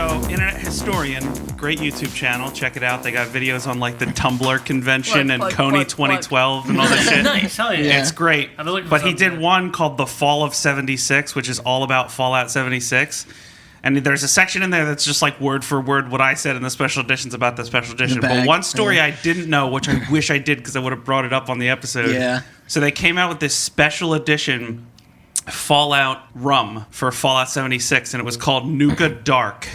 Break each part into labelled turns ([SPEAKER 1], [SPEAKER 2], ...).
[SPEAKER 1] So, Internet Historian, great YouTube channel. Check it out. They got videos on like the Tumblr convention and Coney 2012 and all that shit.
[SPEAKER 2] Nice, hell yeah.
[SPEAKER 1] It's great. But he did one called The Fall of 76, which is all about Fallout 76. And there's a section in there that's just like word for word what I said in the special editions about the special edition. But one story I didn't know, which I wish I did because I would have brought it up on the episode.
[SPEAKER 3] Yeah.
[SPEAKER 1] So they came out with this special edition Fallout rum for Fallout 76, and it was called Nuka Dark.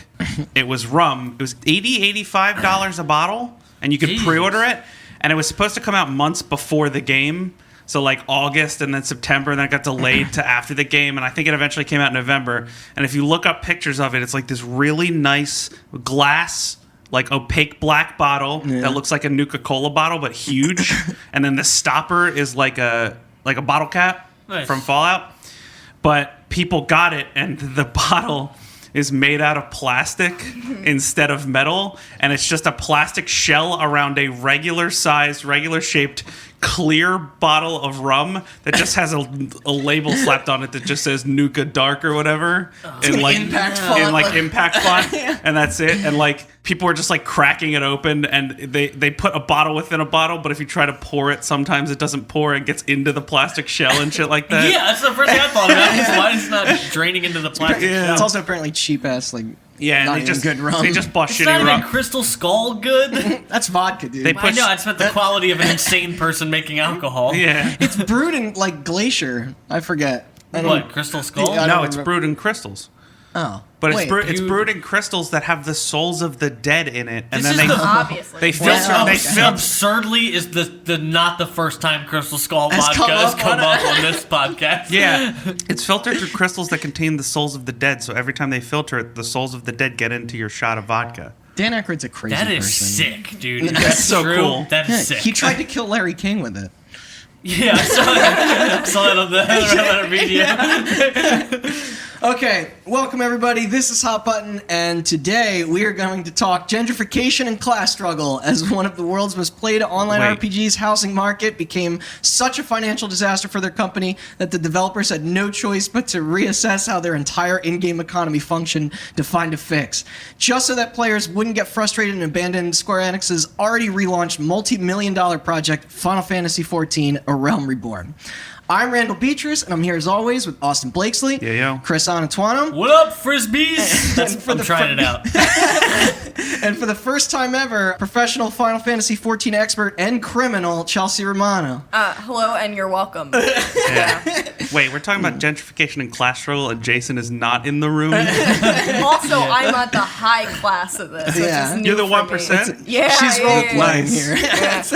[SPEAKER 1] It was rum. It was $85 a bottle, and you could pre-order it. And it was supposed to come out months before the game. So like August and then September, and then it got delayed to after the game, and I think it eventually came out in November. And if you look up pictures of it, it's like this really nice glass, like opaque black bottle that looks like a Nuka-Cola bottle, but huge. And then the stopper is like a bottle cap from Fallout. But people got it, and the bottle is made out of plastic instead of metal, and it's just a plastic shell around a regular-sized, regular-shaped, clear bottle of rum that just has a label slapped on it that just says Nuka Dark or whatever in like impact font, and that's it. And like people were just like cracking it open, and they put a bottle within a bottle, but if you try to pour it, sometimes it doesn't pour and gets into the plastic shell and shit like that.
[SPEAKER 2] Yeah, that's the first thing I thought about. Why it's not draining into the plastic shell?
[SPEAKER 3] It's also apparently cheap ass like.
[SPEAKER 1] Yeah, and they just bought shitty rum.
[SPEAKER 2] It's not even Crystal Skull good.
[SPEAKER 3] That's vodka, dude.
[SPEAKER 2] I know, I just meant the quality of an insane person making alcohol.
[SPEAKER 1] Yeah.
[SPEAKER 3] It's brewed in, like, glacier. I forget.
[SPEAKER 2] What, Crystal Skull?
[SPEAKER 1] No, it's brewed in crystals.
[SPEAKER 3] Oh.
[SPEAKER 1] But it's brewed in crystals that have the souls of the dead in it, and then
[SPEAKER 4] obviously
[SPEAKER 1] they filter.
[SPEAKER 2] Absurdly is the not the first time Crystal Skull vodka has come up on this podcast.
[SPEAKER 1] Yeah, it's filtered through crystals that contain the souls of the dead. So every time they filter it, the souls of the dead get into your shot of vodka.
[SPEAKER 3] Dan Aykroyd's a crazy person.
[SPEAKER 2] That is sick, dude.
[SPEAKER 1] That's so cool.
[SPEAKER 2] That is sick.
[SPEAKER 3] He tried to kill Larry King with it.
[SPEAKER 2] Yeah, I saw that on the video.
[SPEAKER 3] Okay, welcome everybody. This is Hot Button, and today we are going to talk gentrification and class struggle. As one of the world's most played online RPGs, housing market became such a financial disaster for their company that the developers had no choice but to reassess how their entire in-game economy functioned to find a fix. Just so that players wouldn't get frustrated and abandon Square Enix's already relaunched multi-million-dollar project, Final Fantasy XIV: A Realm Reborn. I'm Randall Beatrice, and I'm here as always with Austin Blakesley, Chris Anatuano.
[SPEAKER 2] What up, Frisbees? I'm trying it out.
[SPEAKER 3] And for the first time ever, professional Final Fantasy XIV expert and criminal, Chelsie Romano.
[SPEAKER 4] Hello, and you're welcome.
[SPEAKER 1] Wait, we're talking about gentrification and class struggle, and Jason is not in the room?
[SPEAKER 4] Also, I'm at the high class of this, which is new.
[SPEAKER 1] You're the 1%?
[SPEAKER 4] Yeah,
[SPEAKER 3] she's role-playing here.
[SPEAKER 1] That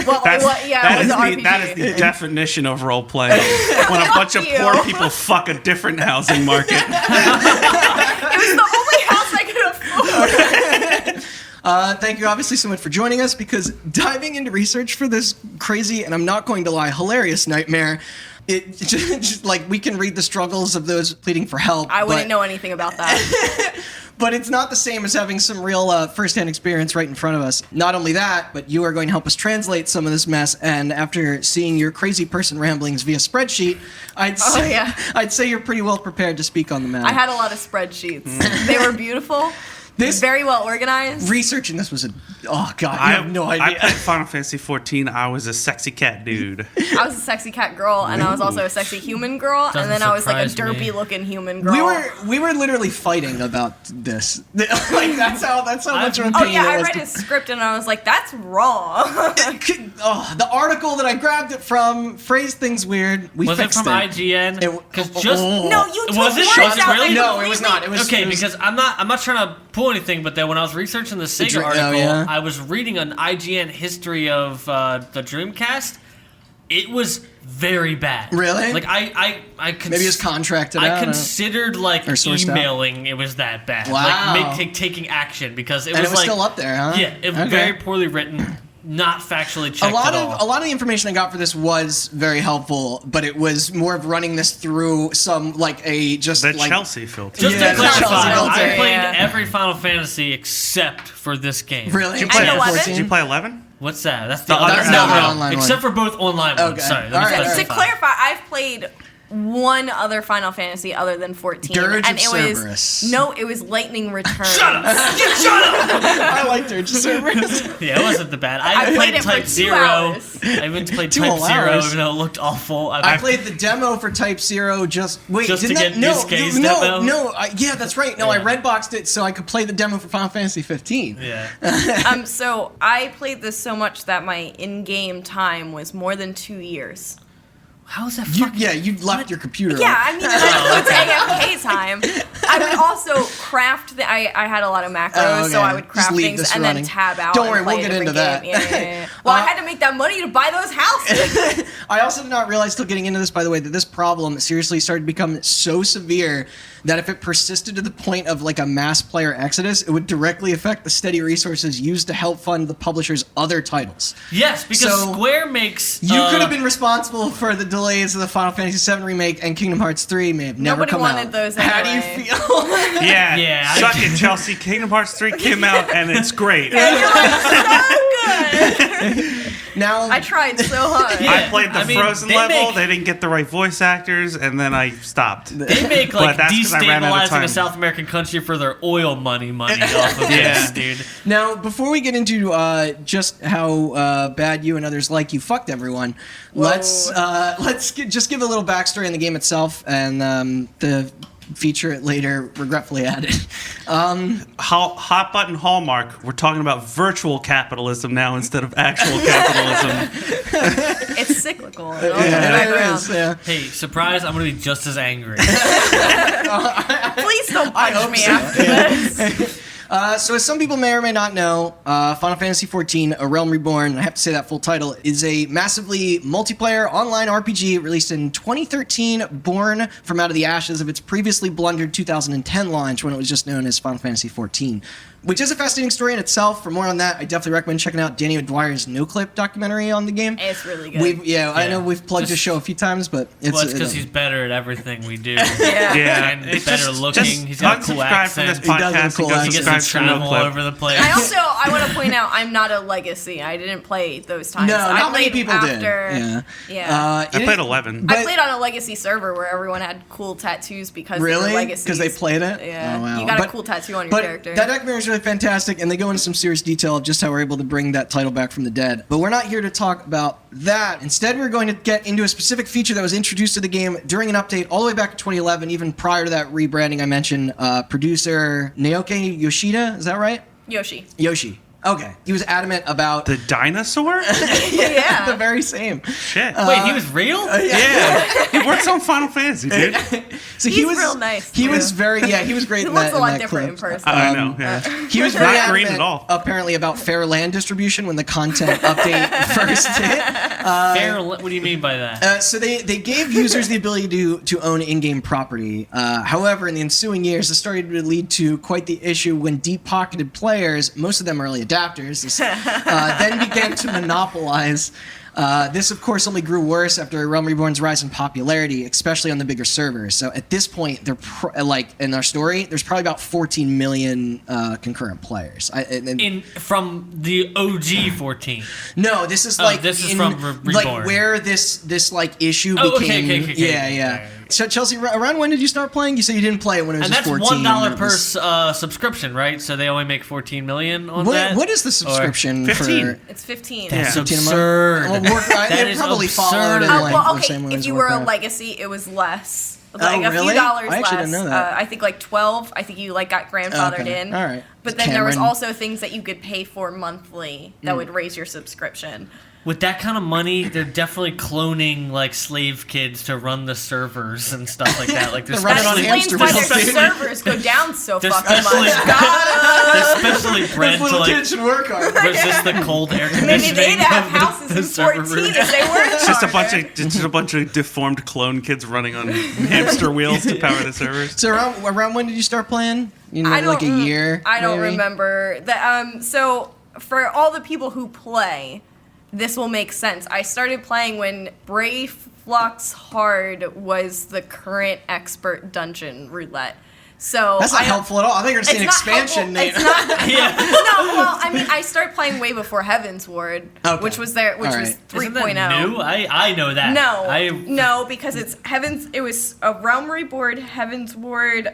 [SPEAKER 1] is the definition of role-playing. When a bunch of poor people fuck a different housing market.
[SPEAKER 4] It was the only house I could afford.
[SPEAKER 3] Thank you obviously so much for joining us, because diving into research for this crazy, and I'm not going to lie, hilarious nightmare, it just like we can read the struggles of those pleading for help.
[SPEAKER 4] I wouldn't know anything about that.
[SPEAKER 3] But it's not the same as having some real first-hand experience right in front of us. Not only that, but you are going to help us translate some of this mess, and after seeing your crazy person ramblings via spreadsheet, I'd say you're pretty well prepared to speak on the matter.
[SPEAKER 4] I had a lot of spreadsheets. They were beautiful. Very well organized.
[SPEAKER 3] Researching this was I have no idea.
[SPEAKER 1] I played Final Fantasy XIV. I was a sexy cat dude.
[SPEAKER 4] I was a sexy cat girl, and I was also a sexy human girl, and then I was like a derpy-looking human girl.
[SPEAKER 3] We were literally fighting about this. Like that's how much of a pain it was.
[SPEAKER 4] Oh yeah, I read his script and I was like, that's wrong.
[SPEAKER 3] The article that I grabbed it from phrased things weird.
[SPEAKER 2] Was it from IGN?
[SPEAKER 4] No, you took
[SPEAKER 2] was it?
[SPEAKER 4] words out.
[SPEAKER 3] Really? No, it was not. It was
[SPEAKER 2] because I'm not trying to pull anything, but then when I was researching the Sega article, I was reading an IGN history of the Dreamcast. It was very bad.
[SPEAKER 3] Really?
[SPEAKER 4] Like
[SPEAKER 2] I
[SPEAKER 3] maybe it's contracted out.
[SPEAKER 2] I considered like emailing. It was that bad.
[SPEAKER 3] Wow.
[SPEAKER 2] Like taking action because
[SPEAKER 3] it was like, still up there, huh?
[SPEAKER 2] Yeah, it was very poorly written. Not factually checked at all.
[SPEAKER 3] A lot of the information I got for this was very helpful, but it was more of running this through some
[SPEAKER 1] Chelsie filter.
[SPEAKER 2] Just to clarify, I played every Final Fantasy except for this game.
[SPEAKER 3] Really?
[SPEAKER 1] Did you play 11?
[SPEAKER 2] What's that? That's the
[SPEAKER 3] other
[SPEAKER 2] online
[SPEAKER 3] one.
[SPEAKER 2] Except for both online ones. Sorry.
[SPEAKER 4] To clarify, I've played one other Final Fantasy other than 14.
[SPEAKER 3] Dirge
[SPEAKER 4] and
[SPEAKER 3] of Cerberus.
[SPEAKER 4] it was Lightning Return.
[SPEAKER 2] Shut up!
[SPEAKER 3] I like Dirge of Cerberus.
[SPEAKER 2] Yeah, it wasn't the bad.
[SPEAKER 4] I played it for
[SPEAKER 2] Type
[SPEAKER 4] 2
[SPEAKER 2] Zero.
[SPEAKER 4] hours.
[SPEAKER 2] I even played
[SPEAKER 3] 2
[SPEAKER 2] Type
[SPEAKER 3] whole
[SPEAKER 2] Zero,
[SPEAKER 3] hours.
[SPEAKER 2] even though it looked awful.
[SPEAKER 3] I played the demo for Type Zero just
[SPEAKER 2] to
[SPEAKER 3] didn't
[SPEAKER 2] get
[SPEAKER 3] that, no,
[SPEAKER 2] Nisuke's
[SPEAKER 3] no,
[SPEAKER 2] demo?
[SPEAKER 3] No, yeah, that's right. No, I
[SPEAKER 2] Yeah.
[SPEAKER 3] redboxed it so I could play the demo for Final Fantasy 15.
[SPEAKER 2] Yeah.
[SPEAKER 4] So I played this so much that my in-game time was more than 2 years.
[SPEAKER 2] How is that
[SPEAKER 3] You,
[SPEAKER 2] fucking...
[SPEAKER 3] yeah, you left your computer.
[SPEAKER 4] Yeah,
[SPEAKER 3] on.
[SPEAKER 4] I mean, that includes AFK time. I would also craft I had a lot of macros,
[SPEAKER 3] Oh, okay.
[SPEAKER 4] so I would
[SPEAKER 3] Just
[SPEAKER 4] craft
[SPEAKER 3] leave
[SPEAKER 4] things
[SPEAKER 3] this
[SPEAKER 4] and
[SPEAKER 3] running.
[SPEAKER 4] then tab out.
[SPEAKER 3] Don't
[SPEAKER 4] and
[SPEAKER 3] worry,
[SPEAKER 4] play
[SPEAKER 3] we'll
[SPEAKER 4] a
[SPEAKER 3] get into
[SPEAKER 4] different
[SPEAKER 3] that.
[SPEAKER 4] game. Yeah. Well, I had to make that money to buy those houses.
[SPEAKER 3] I also did not realize, till getting into this, by the way, that this problem seriously started to become so severe that if it persisted to the point of like a mass player exodus, it would directly affect the steady resources used to help fund the publisher's other titles.
[SPEAKER 2] Yes, because
[SPEAKER 3] So,
[SPEAKER 2] Square makes...
[SPEAKER 3] You could have been responsible for the delays of the Final Fantasy VII Remake, and Kingdom Hearts 3 may have never
[SPEAKER 4] Nobody
[SPEAKER 3] come
[SPEAKER 4] wanted
[SPEAKER 3] out.
[SPEAKER 4] those
[SPEAKER 3] How do you
[SPEAKER 4] anyway.
[SPEAKER 3] feel?
[SPEAKER 1] Yeah.
[SPEAKER 2] Yeah,
[SPEAKER 1] Suck it, Chelsea. Kingdom Hearts 3 came out, and it's great.
[SPEAKER 4] And you're like, so good.
[SPEAKER 3] Now,
[SPEAKER 4] I tried so hard.
[SPEAKER 2] Yeah.
[SPEAKER 1] I played the
[SPEAKER 2] I mean,
[SPEAKER 1] Frozen
[SPEAKER 2] they
[SPEAKER 1] level.
[SPEAKER 2] make-
[SPEAKER 1] They didn't get the right voice actors, and then I stopped.
[SPEAKER 2] They make
[SPEAKER 1] But
[SPEAKER 2] like
[SPEAKER 1] that's 'cause I ran out of
[SPEAKER 2] destabilizing
[SPEAKER 1] time.
[SPEAKER 2] a South American country for their oil money off of
[SPEAKER 1] Yeah.
[SPEAKER 2] this, dude.
[SPEAKER 3] Now, before we get into just how bad you and others like you fucked everyone, let's just give a little backstory on the game itself and the feature it later regretfully added.
[SPEAKER 1] Hot button hallmark. We're talking about virtual capitalism now instead of actual capitalism.
[SPEAKER 4] It's cyclical. It all
[SPEAKER 3] Yeah,
[SPEAKER 4] comes back
[SPEAKER 3] it
[SPEAKER 4] around.
[SPEAKER 3] is, yeah.
[SPEAKER 2] Hey, surprise, I'm gonna be just as angry.
[SPEAKER 4] Please don't
[SPEAKER 3] I
[SPEAKER 4] punch
[SPEAKER 3] hope
[SPEAKER 4] me
[SPEAKER 3] so.
[SPEAKER 4] after this.
[SPEAKER 3] So as some people may or may not know, Final Fantasy XIV, A Realm Reborn, I have to say that full title, is a massively multiplayer online RPG released in 2013, born from out of the ashes of its previously blundered 2010 launch when it was just known as Final Fantasy XIV. Which is a fascinating story in itself. For more on that, I definitely recommend checking out Danny O'Dwyer's No Clip documentary on the game.
[SPEAKER 4] It's really good.
[SPEAKER 3] I know we've plugged his show a few times, but
[SPEAKER 2] Well, it's because he's better at everything we do.
[SPEAKER 1] Yeah,
[SPEAKER 2] And
[SPEAKER 1] it's
[SPEAKER 2] better
[SPEAKER 1] just-
[SPEAKER 2] looking.
[SPEAKER 1] just
[SPEAKER 2] He's got a cool
[SPEAKER 1] unsubscribe from this
[SPEAKER 2] accent.
[SPEAKER 3] He does have a
[SPEAKER 1] podcast
[SPEAKER 3] cool
[SPEAKER 1] and go
[SPEAKER 3] accent.
[SPEAKER 2] He gets
[SPEAKER 1] subscribe
[SPEAKER 2] to
[SPEAKER 1] to No
[SPEAKER 2] travel all
[SPEAKER 1] Clip.
[SPEAKER 2] over the place.
[SPEAKER 4] I want to point out, I'm not a legacy. I didn't play those times.
[SPEAKER 3] No,
[SPEAKER 4] I
[SPEAKER 3] not many
[SPEAKER 4] played
[SPEAKER 3] people
[SPEAKER 4] after,
[SPEAKER 3] did.
[SPEAKER 4] Yeah.
[SPEAKER 1] I played 11.
[SPEAKER 3] But-
[SPEAKER 4] I played on a legacy server where everyone had cool tattoos because they were
[SPEAKER 3] Really?
[SPEAKER 4] legacies.
[SPEAKER 3] Because they played it?
[SPEAKER 4] Yeah.
[SPEAKER 3] Oh, wow.
[SPEAKER 4] You got a
[SPEAKER 3] But-
[SPEAKER 4] cool tattoo on your
[SPEAKER 3] But
[SPEAKER 4] character.
[SPEAKER 3] that documentary is really fantastic, and they go into some serious detail of just how we're able to bring that title back from the dead. But we're not here to talk about that. Instead, we're going to get into a specific feature that was introduced to the game during an update all the way back in 2011, even prior to that rebranding I mentioned. Producer Naoki Yoshida, is that right?
[SPEAKER 4] Yoshi.
[SPEAKER 3] Yoshi. Okay. He was adamant about
[SPEAKER 1] The dinosaur?
[SPEAKER 4] Yeah.
[SPEAKER 3] the very same.
[SPEAKER 1] Shit.
[SPEAKER 2] Wait, he was real?
[SPEAKER 1] Yeah. He works on Final Fantasy, dude.
[SPEAKER 3] So
[SPEAKER 4] He's real nice,
[SPEAKER 3] He
[SPEAKER 4] too.
[SPEAKER 3] was he was great
[SPEAKER 4] He
[SPEAKER 3] in
[SPEAKER 4] looks
[SPEAKER 3] that,
[SPEAKER 4] a lot
[SPEAKER 3] in that
[SPEAKER 4] different
[SPEAKER 3] clip.
[SPEAKER 4] in person.
[SPEAKER 1] I know, yeah.
[SPEAKER 3] He was very
[SPEAKER 1] Not green
[SPEAKER 3] adamant,
[SPEAKER 1] at all.
[SPEAKER 3] apparently, about fair land distribution when the content update first hit.
[SPEAKER 2] What do you mean by that?
[SPEAKER 3] So they gave users the ability to own in-game property. However, in the ensuing years, this started to lead to quite the issue when deep-pocketed players, most of them early adapters, then began to monopolize. This, of course, only grew worse after Realm Reborn's rise in popularity, especially on the bigger servers. So at this point, they're in our story, there's probably about 14 million concurrent players.
[SPEAKER 2] From the OG 14.
[SPEAKER 3] No, this is like
[SPEAKER 2] this is from Reborn.
[SPEAKER 3] like where this like issue
[SPEAKER 2] Oh,
[SPEAKER 3] became.
[SPEAKER 2] okay.
[SPEAKER 3] Yeah. So Chelsea, around when did you start playing? You said you didn't play it when it was
[SPEAKER 2] And
[SPEAKER 3] just
[SPEAKER 2] that's
[SPEAKER 3] 14.
[SPEAKER 2] $1
[SPEAKER 3] and it
[SPEAKER 2] per
[SPEAKER 3] was-
[SPEAKER 2] subscription, right? So they only make 14 million on that.
[SPEAKER 3] What is the subscription
[SPEAKER 1] 15.
[SPEAKER 3] for?
[SPEAKER 4] It's 15.
[SPEAKER 2] That's
[SPEAKER 1] Yeah.
[SPEAKER 2] absurd.
[SPEAKER 3] Well,
[SPEAKER 2] That
[SPEAKER 3] it
[SPEAKER 2] is
[SPEAKER 3] probably
[SPEAKER 2] absurd.
[SPEAKER 3] followed in like
[SPEAKER 4] Well,
[SPEAKER 3] the same way
[SPEAKER 4] okay, if
[SPEAKER 3] as
[SPEAKER 4] you were a
[SPEAKER 3] Warcraft.
[SPEAKER 4] legacy, it was less. Like a
[SPEAKER 3] really?
[SPEAKER 4] few dollars
[SPEAKER 3] I actually
[SPEAKER 4] less.
[SPEAKER 3] didn't know that.
[SPEAKER 4] I think like 12. I think you like got grandfathered
[SPEAKER 3] Okay.
[SPEAKER 4] in.
[SPEAKER 3] All right.
[SPEAKER 4] But then there was
[SPEAKER 3] Cameron.
[SPEAKER 4] also things that you could pay for monthly that would raise your subscription.
[SPEAKER 2] With that kind of money, they're definitely cloning like slave kids to run the servers and stuff like that. Like they're
[SPEAKER 3] They're running
[SPEAKER 4] That
[SPEAKER 3] on
[SPEAKER 2] specially,
[SPEAKER 3] hamster
[SPEAKER 4] explains why
[SPEAKER 3] wheels,
[SPEAKER 4] their
[SPEAKER 3] dude.
[SPEAKER 4] servers go down so
[SPEAKER 2] They're
[SPEAKER 4] fucking
[SPEAKER 2] specially-
[SPEAKER 4] much. Got
[SPEAKER 2] they're specially bred to
[SPEAKER 3] Little
[SPEAKER 2] like
[SPEAKER 3] kids should work hard.
[SPEAKER 2] resist the cold air
[SPEAKER 4] Maybe
[SPEAKER 2] conditioning.
[SPEAKER 4] they'd have
[SPEAKER 2] of the
[SPEAKER 4] houses in
[SPEAKER 2] server
[SPEAKER 4] 14
[SPEAKER 2] room.
[SPEAKER 4] if they were
[SPEAKER 1] Just a bunch of deformed clone kids running on hamster wheels to power the servers.
[SPEAKER 3] So around when did you start playing? You know,
[SPEAKER 4] I don't
[SPEAKER 3] like a year.
[SPEAKER 4] I don't
[SPEAKER 3] maybe?
[SPEAKER 4] remember. So for all the people who play, this will make sense. I started playing when Brave Flux Hard was the current expert dungeon roulette. So
[SPEAKER 3] that's not helpful at all. I think you're going to see an expansion.
[SPEAKER 4] It's not. No, well, I mean, I started playing way before Heaven's Ward, which was 3.0.
[SPEAKER 2] Isn't that new? I know that.
[SPEAKER 4] No, because it's Heaven's. It was a Realm Reborn, Heaven's Ward.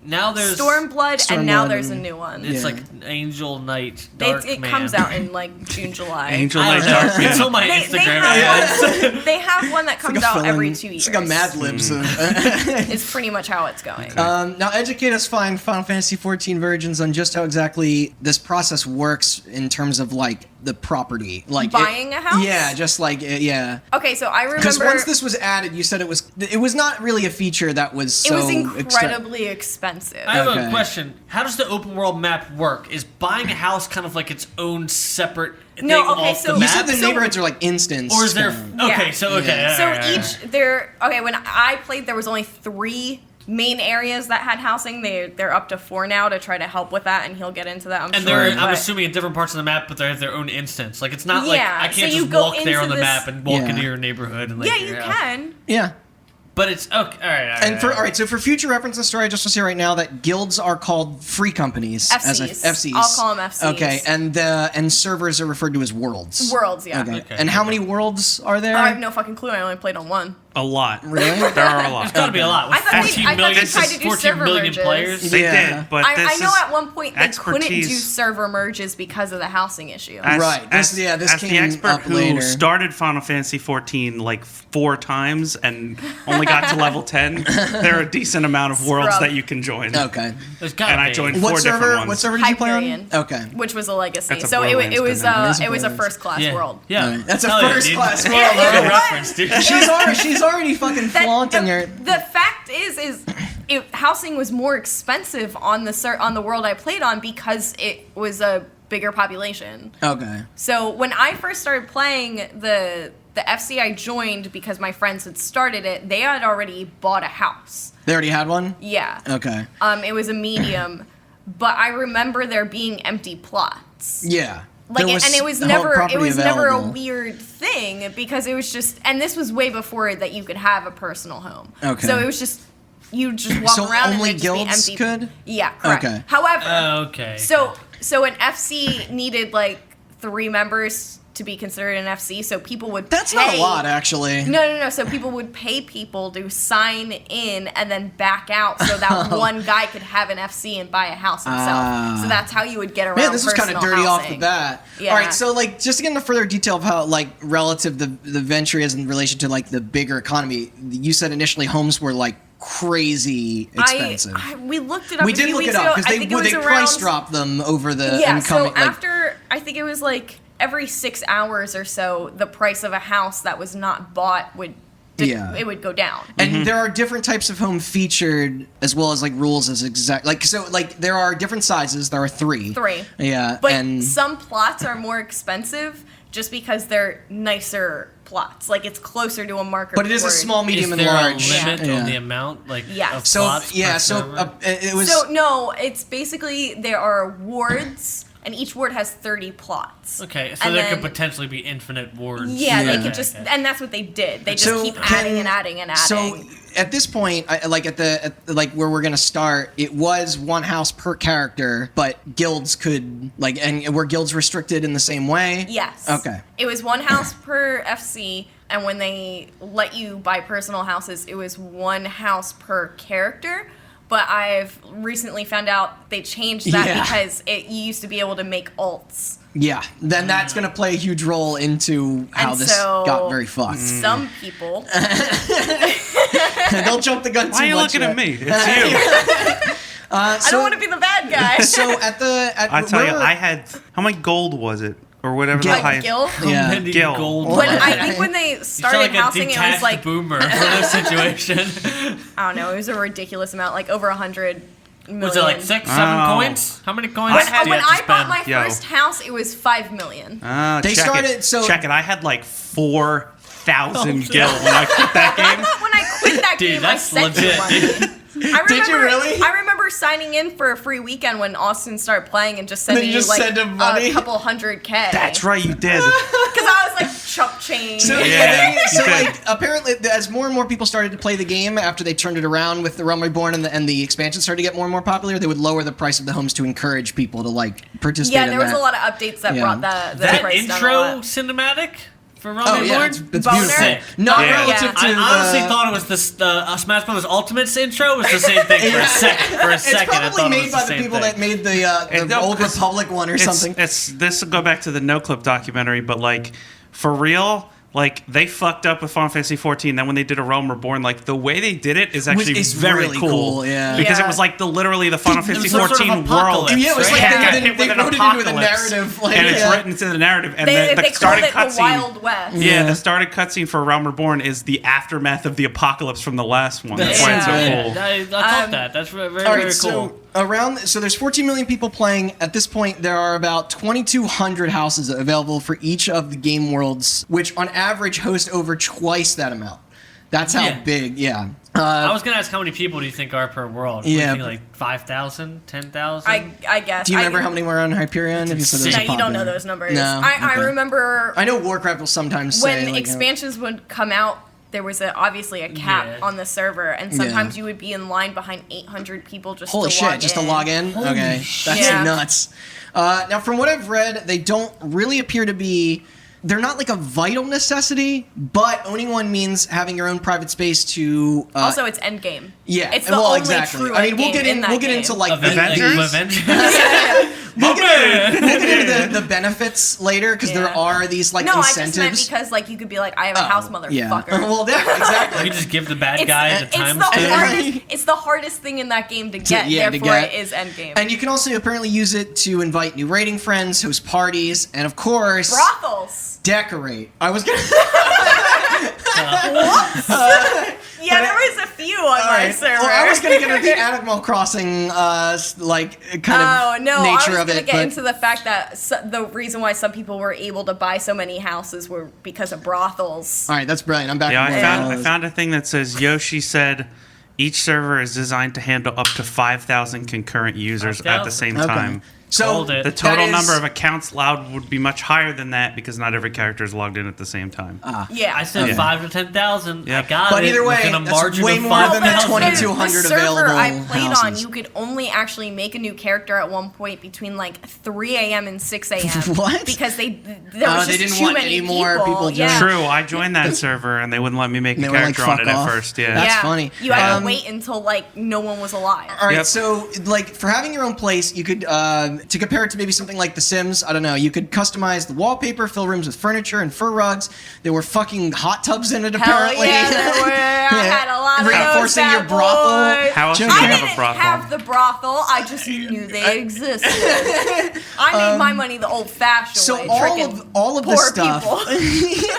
[SPEAKER 2] Now there's
[SPEAKER 4] Stormblood, and now there's a new one.
[SPEAKER 2] It's like Angel Knight, Dark
[SPEAKER 4] It
[SPEAKER 2] Man.
[SPEAKER 4] comes out in like June, July.
[SPEAKER 1] Angel Knight, Dark Man.
[SPEAKER 2] It's on my Instagram.
[SPEAKER 4] They have one that comes out every 2 years.
[SPEAKER 3] It's like a Mad Libs.
[SPEAKER 4] It's pretty much how it's going.
[SPEAKER 3] Now, educate us, fine, Final Fantasy XIV virgins on just how exactly this process works in terms of like the property, like
[SPEAKER 4] buying a house.
[SPEAKER 3] Yeah, just like yeah.
[SPEAKER 4] Okay, so I remember
[SPEAKER 3] because once this was added, you said it was not really a feature that was so.
[SPEAKER 4] It was incredibly expensive.
[SPEAKER 2] I have a question. How does the open world map work? Is buying a house kind of like its own separate thing off the map?
[SPEAKER 3] You said the neighborhoods are like instanced.
[SPEAKER 2] Or is there? Okay,
[SPEAKER 4] when I played, there was only 3 main areas that had housing. They're up to 4 now to try to help with that, and he'll get into that.
[SPEAKER 2] I'm assuming at different parts of the map, but they have their own instance. Like it's not like I can't just walk there on the map and walk into your neighborhood and like
[SPEAKER 4] you can.
[SPEAKER 3] Yeah.
[SPEAKER 2] But it's okay. All right.
[SPEAKER 3] So for future reference in the story, I just want to say right now that guilds are called free companies.
[SPEAKER 4] FCs.
[SPEAKER 3] FCs.
[SPEAKER 4] I'll call them FCs.
[SPEAKER 3] Okay, and servers are referred to as worlds.
[SPEAKER 4] Worlds, yeah.
[SPEAKER 3] Okay. And how many worlds are there?
[SPEAKER 4] I have no fucking clue. I only played on 1.
[SPEAKER 1] A lot.
[SPEAKER 3] Really?
[SPEAKER 1] There are a lot.
[SPEAKER 2] There's got to be a lot. With
[SPEAKER 4] I thought they tried to do
[SPEAKER 2] 14
[SPEAKER 4] server
[SPEAKER 2] million
[SPEAKER 4] merges.
[SPEAKER 2] players.
[SPEAKER 1] They did, but
[SPEAKER 4] I know at one point they couldn't do server merges because of the housing issue.
[SPEAKER 3] This came
[SPEAKER 1] the expert
[SPEAKER 3] up
[SPEAKER 1] who
[SPEAKER 3] later.
[SPEAKER 1] started Final Fantasy XIV like 4 times and only got to level 10. There are a decent amount of worlds that you can join.
[SPEAKER 3] Okay.
[SPEAKER 1] And I joined 4 different ones.
[SPEAKER 3] What server did you play on?
[SPEAKER 4] Hyperion.
[SPEAKER 3] Okay.
[SPEAKER 4] Which was a legacy.
[SPEAKER 1] That's a
[SPEAKER 4] So it was
[SPEAKER 1] Borderlands
[SPEAKER 4] a first class world.
[SPEAKER 2] Yeah.
[SPEAKER 3] That's a first class world.
[SPEAKER 2] Good reference, dude.
[SPEAKER 3] She's already fucking flaunting her.
[SPEAKER 4] The fact is housing was more expensive on the world I played on because it was a bigger population.
[SPEAKER 3] Okay.
[SPEAKER 4] So when I first started playing the FC I joined because my friends had started it, they had already bought a house.
[SPEAKER 3] They already had one?
[SPEAKER 4] Yeah.
[SPEAKER 3] Okay.
[SPEAKER 4] It was a medium, but I remember there being empty plots.
[SPEAKER 3] Yeah.
[SPEAKER 4] It was never a weird thing because it was just, and this was way before that you could have a personal home.
[SPEAKER 3] Okay.
[SPEAKER 4] So it was just you just walk around
[SPEAKER 3] only
[SPEAKER 4] and it'd just
[SPEAKER 3] guilds
[SPEAKER 4] be empty.
[SPEAKER 3] could?
[SPEAKER 4] Yeah, correct.
[SPEAKER 3] Okay.
[SPEAKER 4] However,
[SPEAKER 2] okay.
[SPEAKER 4] So an FC needed like 3 members to be considered an FC, so people would
[SPEAKER 3] That's not a lot, actually.
[SPEAKER 4] No. So people would pay people to sign in and then back out so that one guy could have an FC and buy a house himself. So that's how you would get around.
[SPEAKER 3] Man, this was kind of dirty
[SPEAKER 4] housing.
[SPEAKER 3] off the bat.
[SPEAKER 4] Yeah.
[SPEAKER 3] All right, so like just to get into further detail of how like relative the venture is in relation to like the bigger economy. You said initially homes were like crazy expensive.
[SPEAKER 4] We looked it up.
[SPEAKER 3] We did look it up because they price dropped them over the incoming.
[SPEAKER 4] So after I think it was like every 6 hours or so, the price of a house that was not bought it would go down.
[SPEAKER 3] And there are different types of home featured as well as like rules as exact there are different sizes. There are 3.
[SPEAKER 4] 3.
[SPEAKER 3] Yeah.
[SPEAKER 4] But some plots are more expensive just because they're nicer plots. Like it's closer to a marker.
[SPEAKER 3] But it is a small, medium, and large.
[SPEAKER 2] Is there a limit on the amount of plots per server?
[SPEAKER 3] It was.
[SPEAKER 4] So no, it's basically there are wards. And each ward has 30 plots.
[SPEAKER 2] Okay, so there could potentially be infinite wards.
[SPEAKER 4] Yeah, they could just, and that's what they did. They just keep adding and adding and adding.
[SPEAKER 3] So at this point, where we're gonna start, it was 1 house per character, but guilds could and were guilds restricted in the same way?
[SPEAKER 4] Yes.
[SPEAKER 3] Okay.
[SPEAKER 4] It was 1 house per FC, and when they let you buy personal houses, it was 1 house per character. But I've recently found out they changed that because you used to be able to make alts.
[SPEAKER 3] Yeah, then that's going to play a huge role into how this got very fucked.
[SPEAKER 4] Some people.
[SPEAKER 3] Don't jump the gun too much.
[SPEAKER 1] Why are you looking at me? It's you.
[SPEAKER 4] I don't want to be the bad guy.
[SPEAKER 3] So
[SPEAKER 1] I tell you, I had, how much gold was it? Or whatever the highest.
[SPEAKER 4] Gil?
[SPEAKER 3] Yeah.
[SPEAKER 2] Gil.
[SPEAKER 4] Gold. I think when they started housing, it was like
[SPEAKER 2] boomer for this situation.
[SPEAKER 4] I don't know. It was a ridiculous amount, like over 100 million.
[SPEAKER 2] Was it like 6, 7 coins? How many coins?
[SPEAKER 4] When I bought my first house, it was 5 million.
[SPEAKER 1] Check it. I had like 4,000 gil when I quit that game.
[SPEAKER 4] When I quit that game, I sent you money.
[SPEAKER 3] Did you really?
[SPEAKER 4] I remember signing in for a free weekend when Austin started playing and just sending you like a couple $100K.
[SPEAKER 1] That's right, you did.
[SPEAKER 4] Because I was like, chump change.
[SPEAKER 3] So,
[SPEAKER 1] Yeah.
[SPEAKER 3] like, apparently, as more and more people started to play the game after they turned it around with the Realm Reborn and the expansion started to get more and more popular, they would lower the price of the homes to encourage people to, like, participate
[SPEAKER 4] Yeah,
[SPEAKER 3] in
[SPEAKER 4] there was
[SPEAKER 3] that.
[SPEAKER 4] a lot of updates that brought the
[SPEAKER 2] That
[SPEAKER 4] price down a
[SPEAKER 2] intro
[SPEAKER 4] lot.
[SPEAKER 2] cinematic for Realm
[SPEAKER 3] Oh, yeah,
[SPEAKER 2] Reborn?
[SPEAKER 3] it's
[SPEAKER 4] Boner?
[SPEAKER 3] beautiful. Not
[SPEAKER 1] Yeah.
[SPEAKER 3] relative to
[SPEAKER 2] I honestly
[SPEAKER 3] the...
[SPEAKER 2] thought it was the Smash Brothers Ultimate's intro was the same thing for a second. For a second,
[SPEAKER 3] It's
[SPEAKER 2] I
[SPEAKER 3] probably
[SPEAKER 2] thought it
[SPEAKER 3] made
[SPEAKER 2] was
[SPEAKER 3] by
[SPEAKER 2] the
[SPEAKER 3] the
[SPEAKER 2] same
[SPEAKER 3] people
[SPEAKER 2] thing.
[SPEAKER 3] that made the Old Republic one or something.
[SPEAKER 1] This will go back to the No Clip documentary, but like for real, like they fucked up with Final Fantasy XIV. Then when they did a Realm Reborn, like the way they did it is actually
[SPEAKER 3] It's
[SPEAKER 1] very
[SPEAKER 3] really
[SPEAKER 1] cool.
[SPEAKER 3] cool, yeah.
[SPEAKER 1] Because
[SPEAKER 4] Yeah.
[SPEAKER 1] it was like literally the Final Fantasy
[SPEAKER 2] some sort of
[SPEAKER 1] XIV world.
[SPEAKER 2] apocalypse,
[SPEAKER 3] Yeah, it was
[SPEAKER 2] right?
[SPEAKER 3] like
[SPEAKER 1] got
[SPEAKER 3] they
[SPEAKER 1] hit with an
[SPEAKER 3] wrote it into the
[SPEAKER 1] apocalypse,
[SPEAKER 3] narrative. Like,
[SPEAKER 1] and it's
[SPEAKER 3] yeah.
[SPEAKER 1] written into the narrative. And
[SPEAKER 4] They
[SPEAKER 1] the
[SPEAKER 4] called
[SPEAKER 1] started
[SPEAKER 4] it the
[SPEAKER 1] cutscene.
[SPEAKER 4] Wild West.
[SPEAKER 1] Yeah,
[SPEAKER 3] Yeah.
[SPEAKER 1] the started cutscene for Realm Reborn is the aftermath of the apocalypse from the last one. That's why it's so
[SPEAKER 4] Yeah.
[SPEAKER 1] cool.
[SPEAKER 2] I thought that. That's very, very,
[SPEAKER 3] All right,
[SPEAKER 2] very
[SPEAKER 3] so
[SPEAKER 2] cool.
[SPEAKER 3] so there's 14 million people playing. At this point, there are about 2,200 houses available for each of the game worlds, which on average host over twice that amount. That's how
[SPEAKER 2] Yeah.
[SPEAKER 3] big, yeah.
[SPEAKER 2] I was gonna ask how many people do you think are per world? What do you
[SPEAKER 3] Yeah.
[SPEAKER 2] think, like 5,000, 10,000?
[SPEAKER 4] I guess.
[SPEAKER 3] Do you remember how many were on Hyperion? If you said those
[SPEAKER 4] No,
[SPEAKER 3] are
[SPEAKER 4] you don't know
[SPEAKER 3] popular?
[SPEAKER 4] those numbers.
[SPEAKER 3] No,
[SPEAKER 4] I
[SPEAKER 3] okay.
[SPEAKER 4] remember
[SPEAKER 3] I know Warcraft will sometimes
[SPEAKER 4] when
[SPEAKER 3] say like,
[SPEAKER 4] expansions would come out, there was obviously a cap
[SPEAKER 2] Yeah.
[SPEAKER 4] on the server, and sometimes you would be in line behind 800 people just
[SPEAKER 3] holy
[SPEAKER 4] to
[SPEAKER 3] shit,
[SPEAKER 4] log
[SPEAKER 3] just
[SPEAKER 4] in.
[SPEAKER 3] to log in?
[SPEAKER 2] Holy
[SPEAKER 3] Okay,
[SPEAKER 2] shit.
[SPEAKER 3] that's
[SPEAKER 4] Yeah.
[SPEAKER 3] nuts. Now, from what I've read, they don't really appear to be. They're not like a vital necessity, but owning one means having your own private space to.
[SPEAKER 4] Also, it's endgame.
[SPEAKER 3] Yeah,
[SPEAKER 4] it's the
[SPEAKER 3] well,
[SPEAKER 4] only
[SPEAKER 3] exactly.
[SPEAKER 4] true
[SPEAKER 3] I mean, we'll
[SPEAKER 4] endgame
[SPEAKER 3] get
[SPEAKER 4] in that
[SPEAKER 3] we'll get
[SPEAKER 4] game.
[SPEAKER 3] into like
[SPEAKER 1] Avengers?
[SPEAKER 3] we'll get into the benefits later because there
[SPEAKER 4] Yeah.
[SPEAKER 3] are these like
[SPEAKER 4] No, I
[SPEAKER 3] incentives.
[SPEAKER 4] just meant because like you could be like, I have a house, motherfucker.
[SPEAKER 3] Yeah. Well, yeah, exactly.
[SPEAKER 2] You just give the bad guy the time
[SPEAKER 4] it's the
[SPEAKER 2] stamp.
[SPEAKER 4] hardest. It's the hardest thing in that game to get.
[SPEAKER 3] yeah, to
[SPEAKER 4] therefore,
[SPEAKER 3] get.
[SPEAKER 4] it is endgame.
[SPEAKER 3] And you can also apparently use it to invite new raiding friends, host parties, and of course,
[SPEAKER 4] Brothels.
[SPEAKER 3] decorate. I was gonna.
[SPEAKER 4] Yeah, there was a few on my
[SPEAKER 3] Alright.
[SPEAKER 4] server.
[SPEAKER 3] Well, I was gonna get into the Animal Crossing, like kind
[SPEAKER 4] Oh
[SPEAKER 3] of
[SPEAKER 4] no! I
[SPEAKER 3] nature
[SPEAKER 4] was
[SPEAKER 3] of
[SPEAKER 4] gonna
[SPEAKER 3] it,
[SPEAKER 4] get
[SPEAKER 3] but
[SPEAKER 4] into the fact that the reason why some people were able to buy so many houses were because of brothels.
[SPEAKER 3] all right, that's brilliant. I'm back.
[SPEAKER 1] Yeah,
[SPEAKER 3] to
[SPEAKER 1] I found a thing that says Yoshi said each server is designed to handle up to 5,000 concurrent users at the
[SPEAKER 2] 5,000?
[SPEAKER 1] same
[SPEAKER 3] Okay.
[SPEAKER 1] time.
[SPEAKER 3] So
[SPEAKER 2] Called it.
[SPEAKER 1] The total
[SPEAKER 3] that is-
[SPEAKER 1] number of accounts allowed would be much higher than that because not every character is logged in at the same time.
[SPEAKER 4] Yeah,
[SPEAKER 2] I said
[SPEAKER 3] Okay.
[SPEAKER 2] 5 to 10,000.
[SPEAKER 1] Yeah.
[SPEAKER 2] I got
[SPEAKER 3] But
[SPEAKER 2] it.
[SPEAKER 3] either way,
[SPEAKER 2] within a
[SPEAKER 3] that's
[SPEAKER 2] margin
[SPEAKER 3] way
[SPEAKER 2] of
[SPEAKER 3] more than the
[SPEAKER 2] 5,000.
[SPEAKER 3] 2200
[SPEAKER 4] the server
[SPEAKER 3] available
[SPEAKER 4] I played on,
[SPEAKER 3] houses.
[SPEAKER 4] you could only actually make a new character at one point between like 3 a.m. and 6 a.m.
[SPEAKER 3] What?
[SPEAKER 4] Because there was
[SPEAKER 3] they
[SPEAKER 4] just
[SPEAKER 3] didn't
[SPEAKER 4] too
[SPEAKER 3] want
[SPEAKER 4] many
[SPEAKER 3] any more people
[SPEAKER 4] Yeah.
[SPEAKER 3] joining.
[SPEAKER 1] True, I joined that server and they wouldn't let me make
[SPEAKER 3] They
[SPEAKER 1] a
[SPEAKER 3] were like,
[SPEAKER 1] character on
[SPEAKER 3] "Fuck
[SPEAKER 1] it
[SPEAKER 3] off."
[SPEAKER 1] at first. Yeah.
[SPEAKER 3] That's
[SPEAKER 4] Yeah.
[SPEAKER 3] funny.
[SPEAKER 4] You had
[SPEAKER 3] Um,
[SPEAKER 4] to wait until like no one was alive.
[SPEAKER 3] All right,
[SPEAKER 1] Yep.
[SPEAKER 3] so like for having your own place, you could to compare it to maybe something like The Sims. I don't know. You could customize the wallpaper, fill rooms with furniture and fur rugs. There were fucking hot tubs in it
[SPEAKER 4] Hell
[SPEAKER 3] apparently.
[SPEAKER 4] yeah, there were. I had a lot of those
[SPEAKER 3] Reinforcing
[SPEAKER 4] bad
[SPEAKER 3] your brothel.
[SPEAKER 4] boys.
[SPEAKER 1] How else do you
[SPEAKER 3] Joking.
[SPEAKER 4] I
[SPEAKER 1] have
[SPEAKER 4] didn't
[SPEAKER 1] a brothel?
[SPEAKER 4] have the brothel. I just knew they existed. I made my money the old-fashioned
[SPEAKER 3] So
[SPEAKER 4] way,
[SPEAKER 3] all
[SPEAKER 4] tricking
[SPEAKER 3] of
[SPEAKER 4] poor
[SPEAKER 3] this stuff,
[SPEAKER 4] people.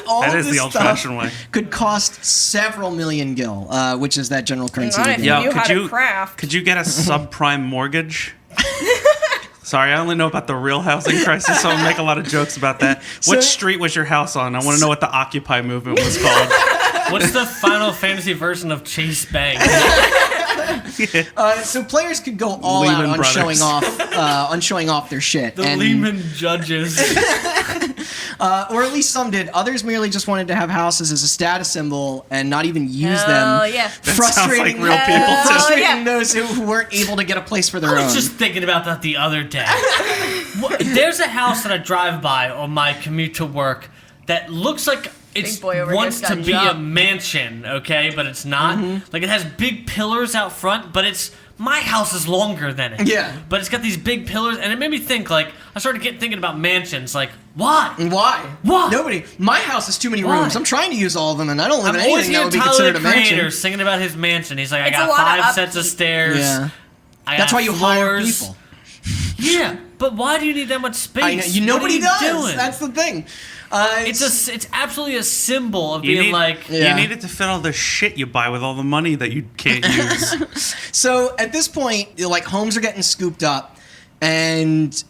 [SPEAKER 3] all
[SPEAKER 1] That
[SPEAKER 3] of
[SPEAKER 1] is
[SPEAKER 3] this
[SPEAKER 1] the old-fashioned
[SPEAKER 3] stuff
[SPEAKER 1] way.
[SPEAKER 3] could cost several million gil, which is that general currency.
[SPEAKER 4] Not
[SPEAKER 3] of
[SPEAKER 4] if
[SPEAKER 3] the
[SPEAKER 4] you
[SPEAKER 3] game.
[SPEAKER 4] knew how to craft.
[SPEAKER 1] Could you get a subprime mortgage? Sorry, I only know about the real housing crisis, so I'll make a lot of jokes about that.
[SPEAKER 3] So-
[SPEAKER 1] What street was your house on? I want to know what the Occupy movement was called.
[SPEAKER 2] What's the Final Fantasy version of Chase Bank?
[SPEAKER 3] So players could go all
[SPEAKER 1] Lehman
[SPEAKER 3] out on
[SPEAKER 1] Brothers.
[SPEAKER 3] showing off their shit.
[SPEAKER 2] The
[SPEAKER 3] and,
[SPEAKER 2] Lehman Judges.
[SPEAKER 3] or at least some did. Others merely just wanted to have houses as a status symbol and not even use
[SPEAKER 4] Hell
[SPEAKER 3] them.
[SPEAKER 4] yeah.
[SPEAKER 3] Frustrating,
[SPEAKER 1] sounds like real people, too.
[SPEAKER 3] frustrating
[SPEAKER 4] Yeah.
[SPEAKER 3] those who weren't able to get a place for their
[SPEAKER 2] I
[SPEAKER 3] own.
[SPEAKER 2] was just thinking about that the other day. There's a house that I drive by on my commute to work that looks like it's
[SPEAKER 4] Big boy over
[SPEAKER 2] wants
[SPEAKER 4] here's
[SPEAKER 2] to
[SPEAKER 4] got
[SPEAKER 2] be a
[SPEAKER 4] job.
[SPEAKER 2] mansion, okay? But it's not. Like, it has big pillars out front, but it's... My house is longer than it.
[SPEAKER 3] Yeah.
[SPEAKER 2] But it's got these big pillars, and it made me think, like... I started thinking about mansions, like, why?
[SPEAKER 3] Why?
[SPEAKER 2] Why?
[SPEAKER 3] Nobody. My house has too many
[SPEAKER 2] Why?
[SPEAKER 3] rooms. I'm trying to use all of them, and I don't live
[SPEAKER 2] I'm
[SPEAKER 3] in
[SPEAKER 2] always
[SPEAKER 3] anything that
[SPEAKER 2] hearing
[SPEAKER 3] would be
[SPEAKER 2] Tyler,
[SPEAKER 3] considered
[SPEAKER 2] the
[SPEAKER 3] a mansion.
[SPEAKER 2] creator, singing about his mansion. He's like,
[SPEAKER 4] It's
[SPEAKER 2] I
[SPEAKER 4] a
[SPEAKER 2] got
[SPEAKER 4] lot of
[SPEAKER 2] 5 sets of
[SPEAKER 4] upkeep.
[SPEAKER 2] stairs.
[SPEAKER 3] Yeah.
[SPEAKER 2] I
[SPEAKER 3] That's
[SPEAKER 2] got
[SPEAKER 3] why you hire
[SPEAKER 2] floors.
[SPEAKER 3] people.
[SPEAKER 2] Yeah, but why do you need that much space?
[SPEAKER 3] I know,
[SPEAKER 2] What are
[SPEAKER 3] nobody
[SPEAKER 2] you
[SPEAKER 3] does.
[SPEAKER 2] doing?
[SPEAKER 3] That's the thing.
[SPEAKER 2] It's absolutely a symbol of
[SPEAKER 1] You
[SPEAKER 2] being
[SPEAKER 1] need,
[SPEAKER 2] like...
[SPEAKER 3] Yeah.
[SPEAKER 1] you need it to fit all the shit you buy with all the money that you can't use.
[SPEAKER 3] So at this point, like homes are getting scooped up. And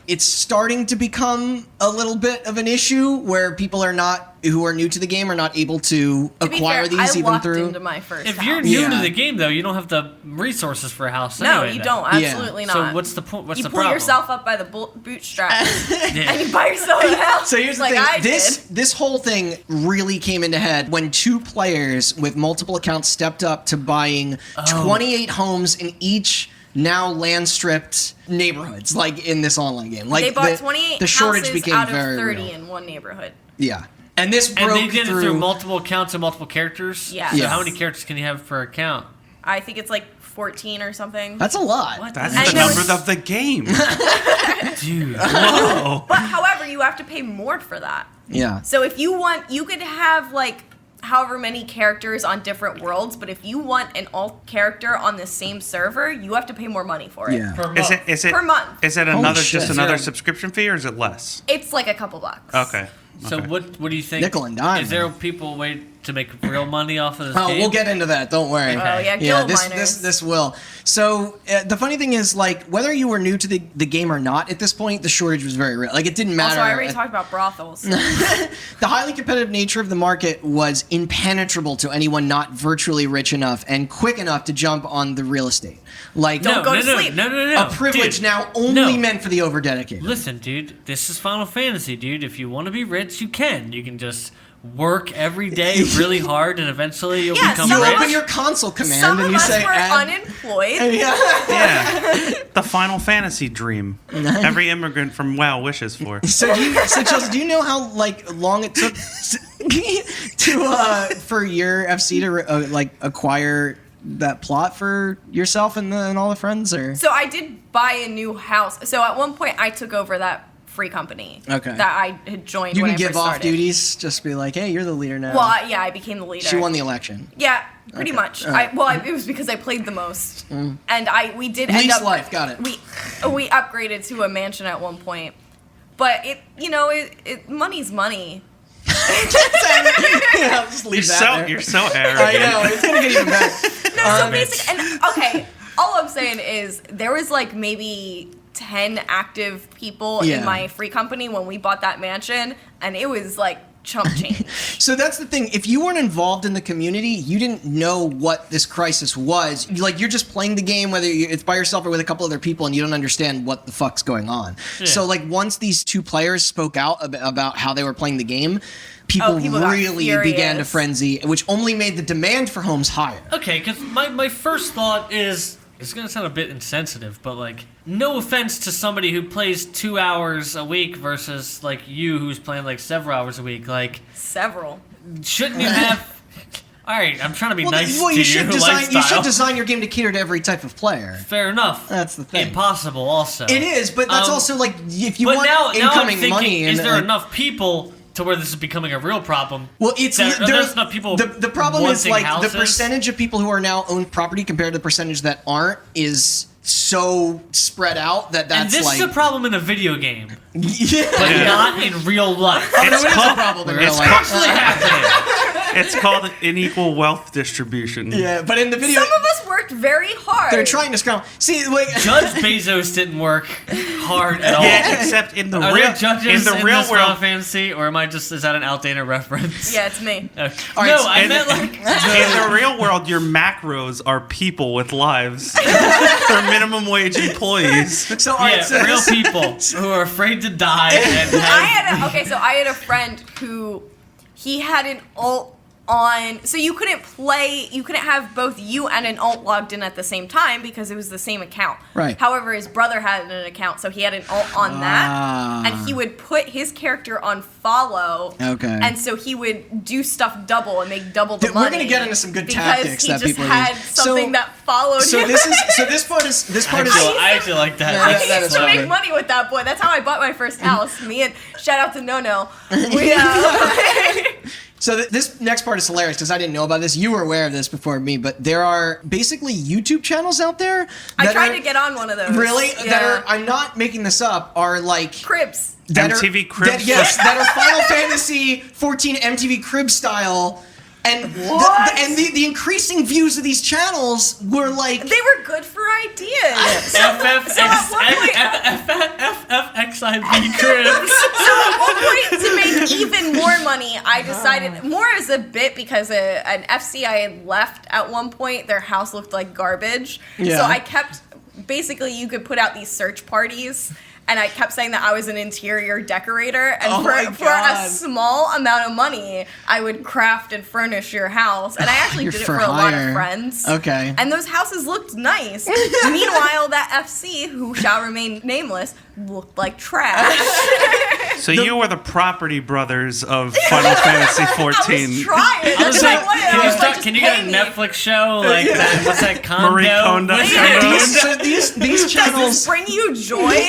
[SPEAKER 3] it's starting to become a little bit of an issue where people who are new to the game are not able to acquire these even through.
[SPEAKER 4] Into my first
[SPEAKER 2] if
[SPEAKER 4] house.
[SPEAKER 2] you're new to the game, though, you don't have the resources for a house.
[SPEAKER 4] No,
[SPEAKER 2] anyway,
[SPEAKER 4] you
[SPEAKER 2] then.
[SPEAKER 4] don't. Absolutely not.
[SPEAKER 2] So what's the point? What's
[SPEAKER 4] you
[SPEAKER 2] the
[SPEAKER 4] pull
[SPEAKER 2] problem?
[SPEAKER 4] yourself up by the bootstraps and you buy yourself a house.
[SPEAKER 3] So here's the thing. This whole thing really came into head when 2 players with multiple accounts stepped up to buying 28 homes in each now land-stripped neighborhoods, in this online game.
[SPEAKER 4] They bought 28
[SPEAKER 3] the shortage
[SPEAKER 4] houses
[SPEAKER 3] became
[SPEAKER 4] out of
[SPEAKER 3] very
[SPEAKER 4] 30
[SPEAKER 3] real.
[SPEAKER 4] in one neighborhood.
[SPEAKER 3] Yeah. And this broke
[SPEAKER 2] they did it through multiple accounts and multiple characters?
[SPEAKER 4] Yeah.
[SPEAKER 2] So
[SPEAKER 3] Yes.
[SPEAKER 2] how many characters can you have per account?
[SPEAKER 4] I think it's 14 or something.
[SPEAKER 3] That's a lot.
[SPEAKER 2] What?
[SPEAKER 1] That's
[SPEAKER 4] And
[SPEAKER 1] the
[SPEAKER 4] there
[SPEAKER 1] number
[SPEAKER 4] was-
[SPEAKER 1] of the game.
[SPEAKER 2] Dude.
[SPEAKER 1] Whoa.
[SPEAKER 4] But however, you have to pay more for that.
[SPEAKER 3] Yeah.
[SPEAKER 4] So if you want, you could have however many characters on different worlds, but if you want an alt character on the same server, you have to pay more money for it.
[SPEAKER 3] Yeah.
[SPEAKER 2] Per month.
[SPEAKER 1] Is it
[SPEAKER 4] Per month.
[SPEAKER 1] Is it
[SPEAKER 3] Holy
[SPEAKER 1] another
[SPEAKER 3] shit.
[SPEAKER 1] just another
[SPEAKER 2] So-
[SPEAKER 1] subscription fee, or is it less?
[SPEAKER 4] It's a couple bucks.
[SPEAKER 1] Okay.
[SPEAKER 2] So
[SPEAKER 1] Okay.
[SPEAKER 2] what do you think?
[SPEAKER 3] Nickel and dime,
[SPEAKER 2] Is there
[SPEAKER 3] man.
[SPEAKER 2] people way to make real money off of this
[SPEAKER 3] Oh,
[SPEAKER 2] game?
[SPEAKER 3] we'll get into that. Don't worry.
[SPEAKER 4] Oh yeah,
[SPEAKER 3] Yeah,
[SPEAKER 4] guild
[SPEAKER 3] this
[SPEAKER 4] miners.
[SPEAKER 3] this will. So the funny thing is, whether you were new to the game or not, at this point, the shortage was very real. It didn't matter.
[SPEAKER 4] Also, I already talked about brothels.
[SPEAKER 3] The highly competitive nature of the market was impenetrable to anyone not virtually rich enough and quick enough to jump on the real estate.
[SPEAKER 4] Don't go to sleep.
[SPEAKER 2] No.
[SPEAKER 3] A privilege
[SPEAKER 2] Dude,
[SPEAKER 3] now only meant for the over-dedicated.
[SPEAKER 2] Listen, dude, this is Final Fantasy, dude. If you want to be rich, you can. You can just work every day really hard, and eventually you'll
[SPEAKER 4] Yeah,
[SPEAKER 2] become
[SPEAKER 3] You
[SPEAKER 4] some of
[SPEAKER 2] rich.
[SPEAKER 3] open your console command
[SPEAKER 4] Some
[SPEAKER 3] and
[SPEAKER 4] of
[SPEAKER 3] you
[SPEAKER 4] us
[SPEAKER 3] say,
[SPEAKER 4] were
[SPEAKER 3] add-
[SPEAKER 4] unemployed.
[SPEAKER 3] Yeah.
[SPEAKER 1] Yeah. The Final Fantasy dream. Every immigrant from WoW wishes for.
[SPEAKER 3] So Chelsea, do you know how long it took for your FC to acquire that plot for yourself and all the friends, or?
[SPEAKER 4] So I did buy a new house. So at one point, I took over that free company.
[SPEAKER 3] Okay.
[SPEAKER 4] That I had joined.
[SPEAKER 3] You
[SPEAKER 4] when
[SPEAKER 3] can
[SPEAKER 4] I
[SPEAKER 3] give
[SPEAKER 4] first
[SPEAKER 3] off
[SPEAKER 4] started.
[SPEAKER 3] duties, just be like, hey, you're the leader now.
[SPEAKER 4] Well, I became the leader.
[SPEAKER 3] She won the election.
[SPEAKER 4] Yeah, pretty
[SPEAKER 3] Okay.
[SPEAKER 4] much.
[SPEAKER 3] All right.
[SPEAKER 4] It was because I played the most, and we did
[SPEAKER 3] Least
[SPEAKER 4] end up.
[SPEAKER 3] life, got it.
[SPEAKER 4] We upgraded to a mansion at one point, but money's money.
[SPEAKER 3] Yeah, just leave that there.
[SPEAKER 1] You're so arrogant.
[SPEAKER 3] I know, it's gonna get even better.
[SPEAKER 4] No, so basic. And okay, all I'm saying is there was maybe 10 active people
[SPEAKER 3] Yeah.
[SPEAKER 4] in my free company when we bought that mansion, and it was chump change.
[SPEAKER 3] So that's the thing. If you weren't involved in the community, you didn't know what this crisis was. You're just playing the game, whether it's by yourself or with a couple other people, and you don't understand what the fuck's going on.
[SPEAKER 2] Yeah.
[SPEAKER 3] So once these 2 players spoke out about how they were playing the game, people
[SPEAKER 4] got
[SPEAKER 3] really
[SPEAKER 4] furious.
[SPEAKER 3] began to frenzy, which only made the demand for homes higher.
[SPEAKER 2] Okay, because my first thought is, it's going to sound a bit insensitive, but no offense to somebody who plays 2 hours a week versus you who's playing several hours a week.
[SPEAKER 4] Several.
[SPEAKER 2] Shouldn't you have... All right, I'm trying to be nice to
[SPEAKER 3] you
[SPEAKER 2] you.
[SPEAKER 3] should
[SPEAKER 2] Lifestyle.
[SPEAKER 3] design your game to cater to every type of player.
[SPEAKER 2] Fair enough.
[SPEAKER 3] That's the thing.
[SPEAKER 2] Impossible, also.
[SPEAKER 3] It is, but that's also if you
[SPEAKER 2] But
[SPEAKER 3] want
[SPEAKER 2] now I'm
[SPEAKER 3] incoming
[SPEAKER 2] thinking,
[SPEAKER 3] money.
[SPEAKER 2] is
[SPEAKER 3] And,
[SPEAKER 2] there enough people to where this is becoming a real problem?
[SPEAKER 3] Well, it's
[SPEAKER 2] there's enough people.
[SPEAKER 3] The problem is
[SPEAKER 2] wanting houses?
[SPEAKER 3] the percentage of people who are now own property compared to the percentage that aren't is so spread out that's
[SPEAKER 2] And this is a problem in a video game,
[SPEAKER 3] yeah.
[SPEAKER 2] but not in real life.
[SPEAKER 3] No, it is a
[SPEAKER 1] called-
[SPEAKER 3] problem in
[SPEAKER 1] it's
[SPEAKER 3] real life.
[SPEAKER 2] Actually happening.
[SPEAKER 1] It's called unequal wealth distribution.
[SPEAKER 3] Yeah, but in the video,
[SPEAKER 4] Some of us worked very hard.
[SPEAKER 3] they're trying to scrounge. See,
[SPEAKER 2] Judge Bezos didn't work hard at all.
[SPEAKER 1] Yeah, except in the
[SPEAKER 2] Are
[SPEAKER 1] real
[SPEAKER 2] there judges
[SPEAKER 1] in the real
[SPEAKER 2] this Final
[SPEAKER 1] world.
[SPEAKER 2] Fantasy, or is that an outdated reference?
[SPEAKER 4] Yeah, it's me.
[SPEAKER 2] Okay.
[SPEAKER 3] All right,
[SPEAKER 2] No,
[SPEAKER 3] so-
[SPEAKER 2] I
[SPEAKER 1] in,
[SPEAKER 2] meant
[SPEAKER 1] in the real world, your macros are people with lives. They're minimum wage employees.
[SPEAKER 3] so all right, so
[SPEAKER 2] real people who are afraid to die and
[SPEAKER 4] I
[SPEAKER 2] have,
[SPEAKER 4] had a friend who he had an alt on, so you couldn't have both you and an alt logged in at the same time because it was the same account.
[SPEAKER 3] Right.
[SPEAKER 4] However, his brother had an account, so he had an alt on that, and he would put his character on follow.
[SPEAKER 3] Okay.
[SPEAKER 4] And so he would do stuff double and make double the
[SPEAKER 3] We're
[SPEAKER 4] money.
[SPEAKER 3] gonna get into some good
[SPEAKER 4] because
[SPEAKER 3] tactics
[SPEAKER 4] he
[SPEAKER 3] that
[SPEAKER 4] just
[SPEAKER 3] people
[SPEAKER 4] had
[SPEAKER 3] use.
[SPEAKER 4] something that followed
[SPEAKER 3] So
[SPEAKER 4] him.
[SPEAKER 3] this part is
[SPEAKER 2] I actually like that.
[SPEAKER 3] Yeah,
[SPEAKER 4] I
[SPEAKER 3] that
[SPEAKER 4] used
[SPEAKER 3] is
[SPEAKER 4] to
[SPEAKER 3] funny.
[SPEAKER 4] make money with that boy. That's how I bought my first house. Me and shout out to No. We
[SPEAKER 3] So this next part is hilarious because I didn't know about this. You were aware of this before me, but there are basically YouTube channels out there.
[SPEAKER 4] I tried to get on one of those.
[SPEAKER 3] Really?
[SPEAKER 4] Yeah.
[SPEAKER 3] That are, I'm not making this up, are
[SPEAKER 4] Cribs.
[SPEAKER 3] that
[SPEAKER 1] MTV
[SPEAKER 3] are,
[SPEAKER 1] Cribs?
[SPEAKER 3] That are Final Fantasy 14 MTV Crib style And the increasing views of these channels were like...
[SPEAKER 4] They were good for ideas.
[SPEAKER 2] FFXIV cribs.
[SPEAKER 4] So at one point, to make even more money, I decided, more as a bit, because an FC I had left at one point, their house looked like garbage.
[SPEAKER 3] Yeah.
[SPEAKER 4] So I kept, basically you could put out these search parties, and I kept saying that I was an interior decorator, and for a small amount of money, I would craft and furnish your house. And I actually did it for a lot of friends.
[SPEAKER 3] Okay.
[SPEAKER 4] And those houses looked nice. Meanwhile, that FC, who shall remain nameless, looked like trash.
[SPEAKER 1] So you were the property brothers of Final Fantasy XIV.
[SPEAKER 4] I was trying.
[SPEAKER 2] I was like, can you get a Netflix show like that? What's that, Condo?
[SPEAKER 1] Marie Kondo.
[SPEAKER 3] So these channels...
[SPEAKER 4] Does this bring you joy?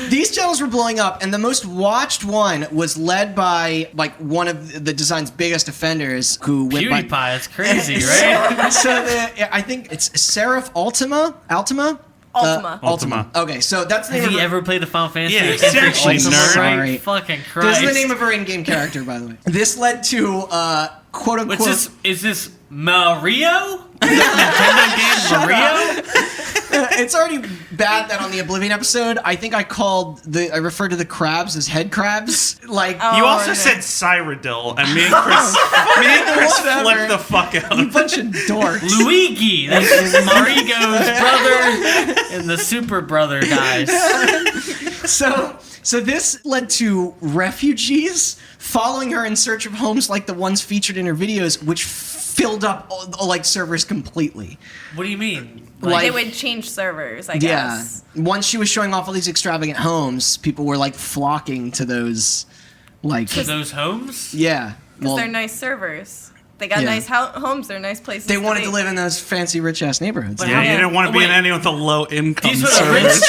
[SPEAKER 3] These channels were blowing up, and the most watched one was led by like one of the design's biggest offenders, who went
[SPEAKER 2] PewDiePie.
[SPEAKER 3] by...
[SPEAKER 2] It's crazy, right?
[SPEAKER 3] I think it's Seraph Ultima.
[SPEAKER 4] Ultima.
[SPEAKER 3] Okay, so that's the name
[SPEAKER 2] Has
[SPEAKER 3] of
[SPEAKER 2] he
[SPEAKER 3] her...
[SPEAKER 2] ever played the Final Fantasy?
[SPEAKER 1] Yeah, exactly,
[SPEAKER 2] Ultima,
[SPEAKER 1] nerd.
[SPEAKER 2] right?
[SPEAKER 3] Sorry.
[SPEAKER 2] Fucking
[SPEAKER 3] This
[SPEAKER 2] Christ.
[SPEAKER 3] is the name of her in-game character, by the way. This led to quote unquote...
[SPEAKER 2] Is this Mario? Is this Nintendo game Mario?
[SPEAKER 3] It's already bad that on the Oblivion episode, I think I referred to the crabs as head crabs. Like,
[SPEAKER 1] You also said Cyrodiil, and me and Chris
[SPEAKER 3] Whatever.
[SPEAKER 1] flipped the fuck out.
[SPEAKER 3] you bunch of dorks.
[SPEAKER 2] Luigi. That's Marigo's brother and the super brother guys.
[SPEAKER 3] So this led to refugees following her in search of homes like the ones featured in her videos, which filled up like servers completely.
[SPEAKER 2] What do you mean?
[SPEAKER 4] They would change servers, I guess.
[SPEAKER 3] Yeah. Once she was showing off all these extravagant homes, people were like flocking to those, like...
[SPEAKER 2] To those homes?
[SPEAKER 3] Yeah.
[SPEAKER 4] Because they're nice servers. They got nice homes. They're nice places.
[SPEAKER 3] They wanted
[SPEAKER 4] be.
[SPEAKER 3] to live in those fancy, rich-ass neighborhoods.
[SPEAKER 1] Yeah, you didn't want to be in any with the low income.
[SPEAKER 2] These were the rich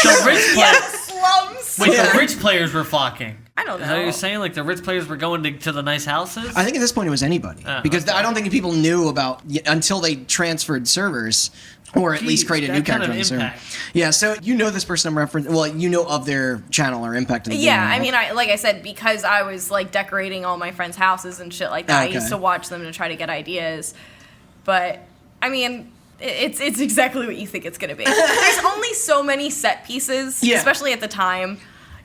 [SPEAKER 4] Yes, slums.
[SPEAKER 2] Wait, the rich players were flocking.
[SPEAKER 4] I don't know.
[SPEAKER 2] Is that what you're saying? Like the rich players were going to the nice houses?
[SPEAKER 3] I think at this point it was anybody. Because I don't think people knew about... Until they transferred servers, or at least created new characters on the server. Yeah, so you know this person I'm referencing... Well, you know of their channel or impact in the game.
[SPEAKER 4] Yeah, I mean, like I said, because I was like decorating all my friends' houses and shit like that, I used to watch them to try to get ideas. But, I mean... It's exactly what you think it's going to be. There's only so many set pieces, especially at the time.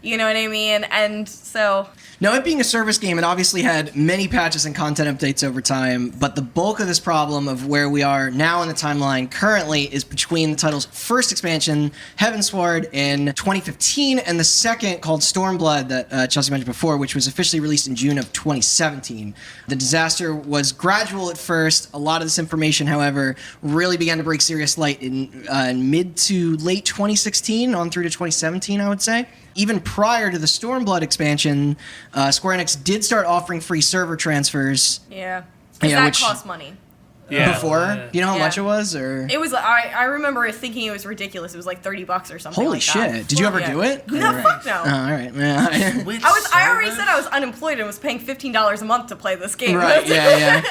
[SPEAKER 4] You know what I mean? And so...
[SPEAKER 3] Now, it being a service game, it obviously had many patches and content updates over time, but the bulk of this problem of where we are now in the timeline currently is between the title's first expansion, Heavensward, in 2015, and the second, called Stormblood, that Chelsie mentioned before, which was officially released in June of 2017. The disaster was gradual at first. A lot of this information, however, really began to break serious light in mid to late 2016, on through to 2017, I would say. Even prior to the Stormblood expansion, Square Enix did start offering free server transfers.
[SPEAKER 4] Yeah. Because that cost money.
[SPEAKER 3] Before? Do you know how much it was? Or
[SPEAKER 4] it was. I remember thinking it was ridiculous. It was like $30 or something.
[SPEAKER 3] Holy
[SPEAKER 4] like
[SPEAKER 3] shit!
[SPEAKER 4] That.
[SPEAKER 3] Did you ever do it?
[SPEAKER 4] No, fuck no.
[SPEAKER 3] Oh, all right. Yeah.
[SPEAKER 4] I already said I was unemployed and was paying $15 a month to play this game.
[SPEAKER 3] Right. Yeah.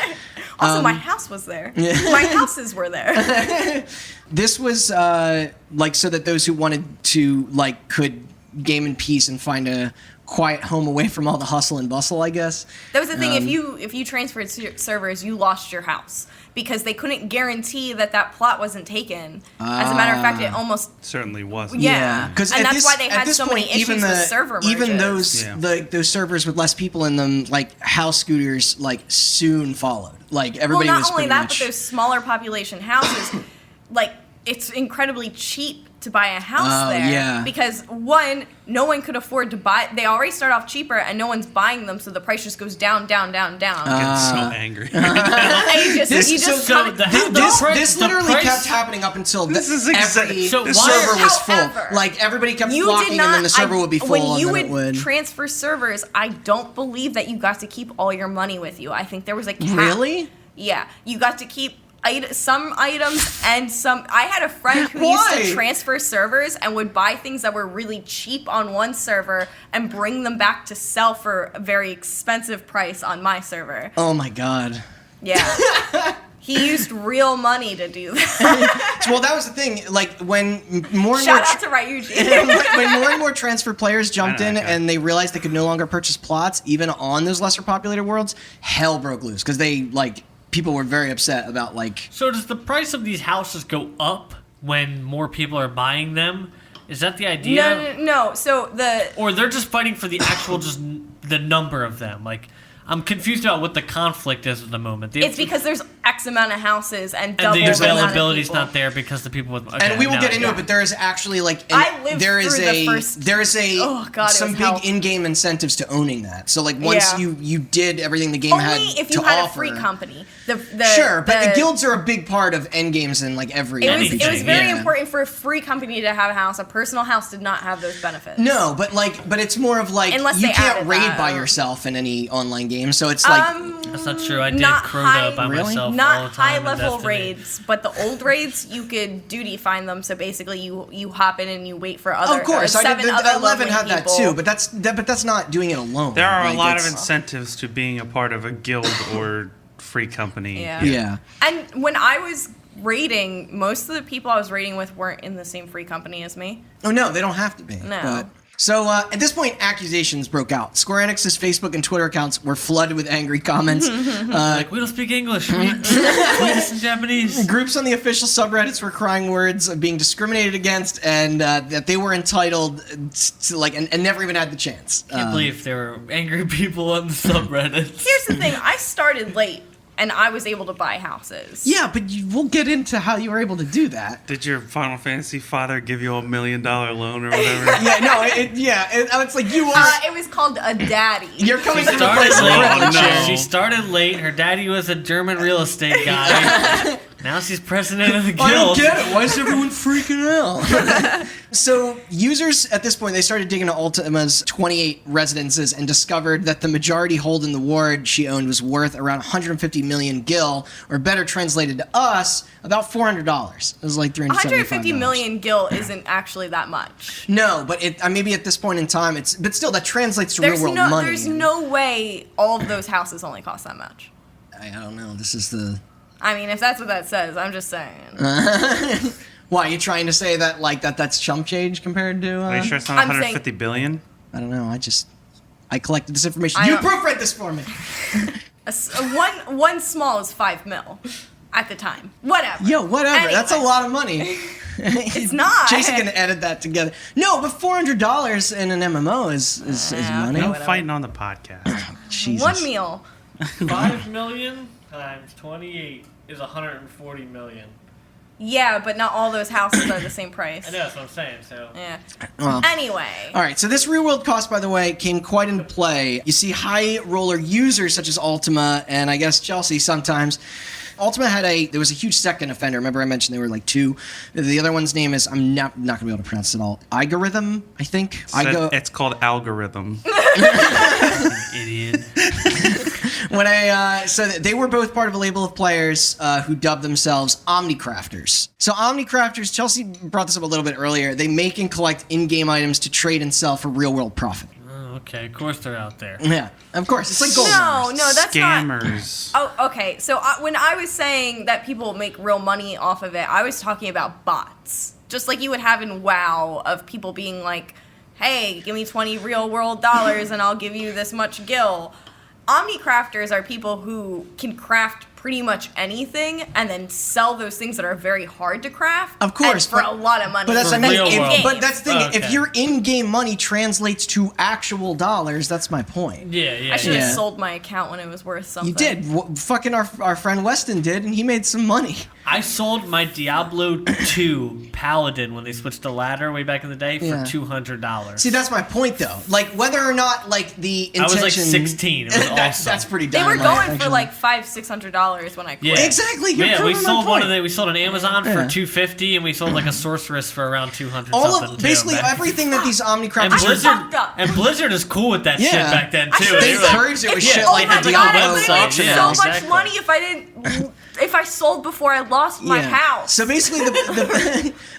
[SPEAKER 4] Also, my house was there. Yeah. My houses were there.
[SPEAKER 3] This was like so that those who wanted to could game in peace and find a quiet home away from all the hustle and bustle, I guess.
[SPEAKER 4] That was the thing. If you transferred servers, you lost your house because they couldn't guarantee that plot wasn't taken. As a matter of fact, it almost
[SPEAKER 1] certainly wasn't.
[SPEAKER 4] Yeah, because that's why they had so many issues with server merges.
[SPEAKER 3] Even those servers with less people in them, like house scooters, soon followed. Like everybody was.
[SPEAKER 4] Well, not only that, but those smaller population houses, it's incredibly cheap to buy a house there.
[SPEAKER 3] Yeah.
[SPEAKER 4] Because one, no one could afford to buy. They already start off cheaper, and no one's buying them, so the price just goes down, down, down, down.
[SPEAKER 1] I get so angry.
[SPEAKER 3] This literally kept happening up until the server was full. Like everybody kept flocking, and then the server would be full.
[SPEAKER 4] When you would transfer servers, I don't believe that you got to keep all your money with you. I think there was a cap.
[SPEAKER 3] Really?
[SPEAKER 4] Yeah, you got to keep some items and some. I had a friend who used to transfer servers and would buy things that were really cheap on one server and bring them back to sell for a very expensive price on my server.
[SPEAKER 3] Oh my god.
[SPEAKER 4] Yeah. He used real money to do that.
[SPEAKER 3] Well, that was the thing. Like when more and
[SPEAKER 4] Shout out to Ryuji.
[SPEAKER 3] when more and more transfer players jumped in and they realized they could no longer purchase plots, even on those lesser populated worlds, hell broke loose because they people were very upset about like.
[SPEAKER 2] So does the price of these houses go up when more people are buying them? Is that the idea?
[SPEAKER 4] No. So
[SPEAKER 2] or they're just fighting for the actual just the number of them. Like, I'm confused about what the conflict is at the moment.
[SPEAKER 4] It's because there's X amount of houses and double
[SPEAKER 2] the availability is
[SPEAKER 4] people.
[SPEAKER 2] not there because the people with. Okay,
[SPEAKER 3] and we will get into it, but there is actually like some big in-game incentives to owning that. So like once you did everything the game had to offer.
[SPEAKER 4] Only if you had a free company.
[SPEAKER 3] Sure, but the guilds are a big part of end games in like every.
[SPEAKER 4] It was very important for a free company to have a house. A personal house did not have those benefits.
[SPEAKER 3] No, but it's more of like you can't raid by yourself in any online game, so it's like
[SPEAKER 2] that's not true. I did Crota by myself.
[SPEAKER 4] Not
[SPEAKER 2] all the time
[SPEAKER 4] high-level raids, but the old raids, you could duty find them. So basically, you hop in and you wait for other.
[SPEAKER 3] Of course,
[SPEAKER 4] other
[SPEAKER 3] 11 had that too, but that's not doing it alone.
[SPEAKER 1] There are a lot of incentives to being a part of a guild or free company.
[SPEAKER 3] Yeah.
[SPEAKER 4] And when I was raiding, most of the people I was raiding with weren't in the same free company as me.
[SPEAKER 3] Oh no, they don't have to be.
[SPEAKER 4] No.
[SPEAKER 3] But. So at this point, accusations broke out. Square Enix's Facebook and Twitter accounts were flooded with angry comments.
[SPEAKER 2] Like, we don't speak English. We speak in Japanese.
[SPEAKER 3] Groups on the official subreddits were crying words of being discriminated against and that they were entitled to and never even had the chance.
[SPEAKER 2] Can't believe there were angry people on the subreddits.
[SPEAKER 4] Here's the thing: I started late. And I was able to buy houses.
[SPEAKER 3] Yeah, but we'll get into how you were able to do that.
[SPEAKER 1] Did your Final Fantasy father give you $1 million loan or whatever?
[SPEAKER 3] It's like you were.
[SPEAKER 4] It was called a daddy.
[SPEAKER 3] You're coming from a place of privilege.
[SPEAKER 1] No.
[SPEAKER 2] She started late. Her daddy was a German real estate guy. Now she's president of the guild.
[SPEAKER 3] I don't get it. Why is everyone freaking out? So users at this point, they started digging into Ultima's 28 residences and discovered that the majority hold in the ward she owned was worth around 150 million gil, or better translated to us, about $400. It was like $375.
[SPEAKER 4] 150 million gil isn't actually that much.
[SPEAKER 3] No, but maybe at this point in time, but still that translates to real world money.
[SPEAKER 4] There's no way all of those houses only cost that much.
[SPEAKER 3] I don't know. This is the.
[SPEAKER 4] I mean, if that's what that says, I'm just saying.
[SPEAKER 3] Why, are you trying to say that that's chump change compared to...
[SPEAKER 1] Are you sure it's not 150 billion?
[SPEAKER 3] I don't know, I collected this information. You proofread this for me!
[SPEAKER 4] One small is 5 mil at the time. Whatever.
[SPEAKER 3] Yo, whatever.
[SPEAKER 4] Anyway.
[SPEAKER 3] That's a lot of money.
[SPEAKER 4] It's not.
[SPEAKER 3] Jason's gonna edit that together. No, but $400 in an MMO is money.
[SPEAKER 1] No fighting on the podcast.
[SPEAKER 3] Jesus.
[SPEAKER 4] 1 meal.
[SPEAKER 2] 5 million times 28 is 140 million.
[SPEAKER 4] Yeah, but not all those houses are the same price.
[SPEAKER 2] I know, that's what I'm saying, so...
[SPEAKER 4] Yeah.
[SPEAKER 3] Well,
[SPEAKER 4] anyway.
[SPEAKER 3] Alright, so this real-world cost, by the way, came quite into play. You see high-roller users such as Ultima, and I guess Chelsie sometimes... Ultima there was a huge second offender. Remember I mentioned there were like 2. The other one's name is, I'm not going to be able to pronounce it all. Algorithm, I think?
[SPEAKER 1] It's called Algorithm.
[SPEAKER 2] Idiot.
[SPEAKER 3] So they were both part of a label of players who dubbed themselves Omnicrafters. So Omnicrafters, Chelsie brought this up a little bit earlier, they make and collect in-game items to trade and sell for real-world profit.
[SPEAKER 2] Oh, okay, of course they're out there.
[SPEAKER 3] Yeah, of course. It's like gold.
[SPEAKER 4] No, that's
[SPEAKER 1] Scammers.
[SPEAKER 4] not... Oh, okay. So when I was saying that people make real money off of it, I was talking about bots. Just like you would have in WoW of people being like, hey, give me 20 real-world dollars and I'll give you this much gil. Omnicrafters are people who can craft pretty much anything and then sell those things that are very hard to craft.
[SPEAKER 3] Of course,
[SPEAKER 4] for a lot of money.
[SPEAKER 3] But that's the thing. But that's the thing.
[SPEAKER 2] Okay.
[SPEAKER 3] If your in-game money translates to actual dollars, that's my point.
[SPEAKER 2] Yeah.
[SPEAKER 4] I should have sold my account when it was worth something.
[SPEAKER 3] You did. Fucking our friend Weston did, and he made some money.
[SPEAKER 2] I sold my Diablo 2 Paladin when they switched to ladder way back in the day for $200.
[SPEAKER 3] See, that's my point, though. Like, whether or not, like, the intention...
[SPEAKER 2] I was like 16. It was awesome.
[SPEAKER 3] That's pretty
[SPEAKER 4] They
[SPEAKER 3] dynamite.
[SPEAKER 4] were going
[SPEAKER 3] actually.
[SPEAKER 4] for like $500-$600 when I quit.
[SPEAKER 2] Yeah.
[SPEAKER 3] Exactly.
[SPEAKER 2] Yeah, we sold we sold an Amazon for $250, and we sold like a sorceress for around $200.
[SPEAKER 3] Basically everything that these Omnicrafters...
[SPEAKER 2] And Blizzard is cool with that shit back then too.
[SPEAKER 3] They encouraged it with shit like
[SPEAKER 4] my
[SPEAKER 3] the
[SPEAKER 4] God,
[SPEAKER 3] Diablo.
[SPEAKER 4] I would make so much money if I didn't... If I sold before I lost my house.
[SPEAKER 3] So basically,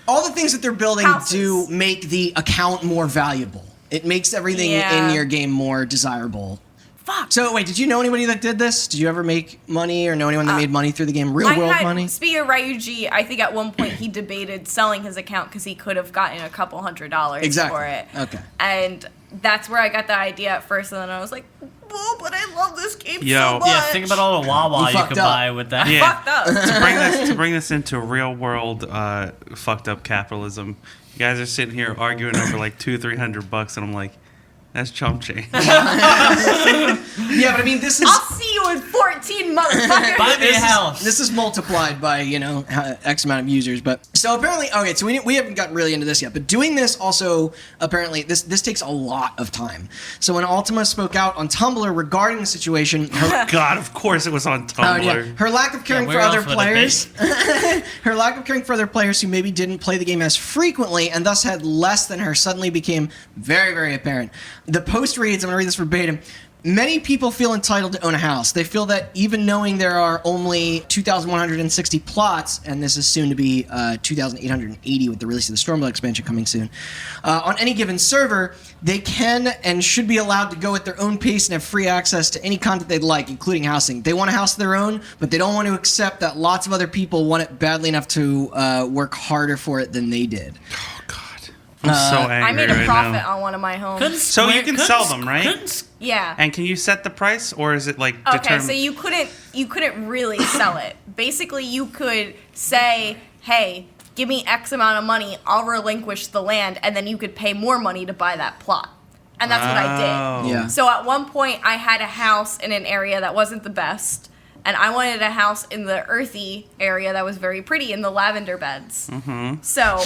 [SPEAKER 3] all the things that they're building do make the account more valuable. It makes everything in your game more desirable.
[SPEAKER 4] Fuck.
[SPEAKER 3] So wait, did you know anybody that did this? Did you ever make money or know anyone that made money through the game? Real world money?
[SPEAKER 4] Speaking of Ryuji, I think at one point he debated selling his account because he could have gotten a couple $100 for it.
[SPEAKER 3] Okay.
[SPEAKER 4] And that's where I got the idea at first, and then I was like, well, but I I love this game
[SPEAKER 1] Yo.
[SPEAKER 4] so much.
[SPEAKER 2] Yeah, think about all the Wawa you could buy with that.
[SPEAKER 1] Yeah.
[SPEAKER 4] Fucked up.
[SPEAKER 1] to bring this into real world fucked up capitalism, you guys are sitting here arguing over like $200-300, and I'm like, that's chump change.
[SPEAKER 3] Yeah, but I mean, this is...
[SPEAKER 4] I'll see you in 14, motherfucker.
[SPEAKER 2] Buy me a house.
[SPEAKER 3] This is multiplied by, X amount of users. But so apparently, okay, so we haven't gotten really into this yet, but doing this also, apparently, this takes a lot of time. So when Ultima spoke out on Tumblr regarding the situation...
[SPEAKER 1] God, of course it was on Tumblr.
[SPEAKER 3] Her lack of caring for other players... her lack of caring for other players who maybe didn't play the game as frequently and thus had less than her suddenly became very, very apparent. The post reads, I'm going to read this verbatim. Many people feel entitled to own a house. They feel that even knowing there are only 2,160 plots, and this is soon to be 2,880 with the release of the Stormblood expansion coming soon, on any given server, they can and should be allowed to go at their own pace and have free access to any content they'd like, including housing. They want a house of their own, but they don't want to accept that lots of other people want it badly enough to work harder for it than they did.
[SPEAKER 1] Oh, God. I'm so angry
[SPEAKER 4] I made a
[SPEAKER 1] right
[SPEAKER 4] profit
[SPEAKER 1] now.
[SPEAKER 4] on one of my homes.
[SPEAKER 1] So you can sell them, right?
[SPEAKER 4] Yeah.
[SPEAKER 1] And can you set the price, or is it like
[SPEAKER 4] Okay,
[SPEAKER 1] determined?
[SPEAKER 4] so you couldn't really sell it. Basically, you could say, "Hey, give me X amount of money, I'll relinquish the land," and then you could pay more money to buy that plot. And that's what I did.
[SPEAKER 3] Yeah.
[SPEAKER 4] So at one point, I had a house in an area that wasn't the best, and I wanted a house in the earthy area that was very pretty in the lavender beds. Mm-hmm. So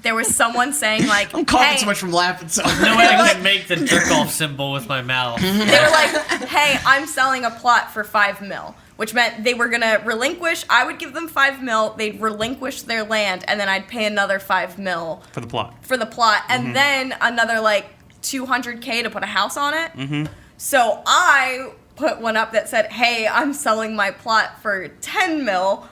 [SPEAKER 4] there was someone saying like,
[SPEAKER 3] I'm coughing
[SPEAKER 4] hey,
[SPEAKER 3] so much from laughing. So
[SPEAKER 2] No way I can make the jerk-off symbol with my mouth.
[SPEAKER 4] they were like, hey, I'm selling a plot for $5 million, which meant they were going to relinquish. I would give them $5 million. They'd relinquish their land, and then I'd pay another $5 million
[SPEAKER 1] for the plot.
[SPEAKER 4] And then another like $200K to put a house on it. Mm-hmm. So I put one up that said, hey, I'm selling my plot for $10 million.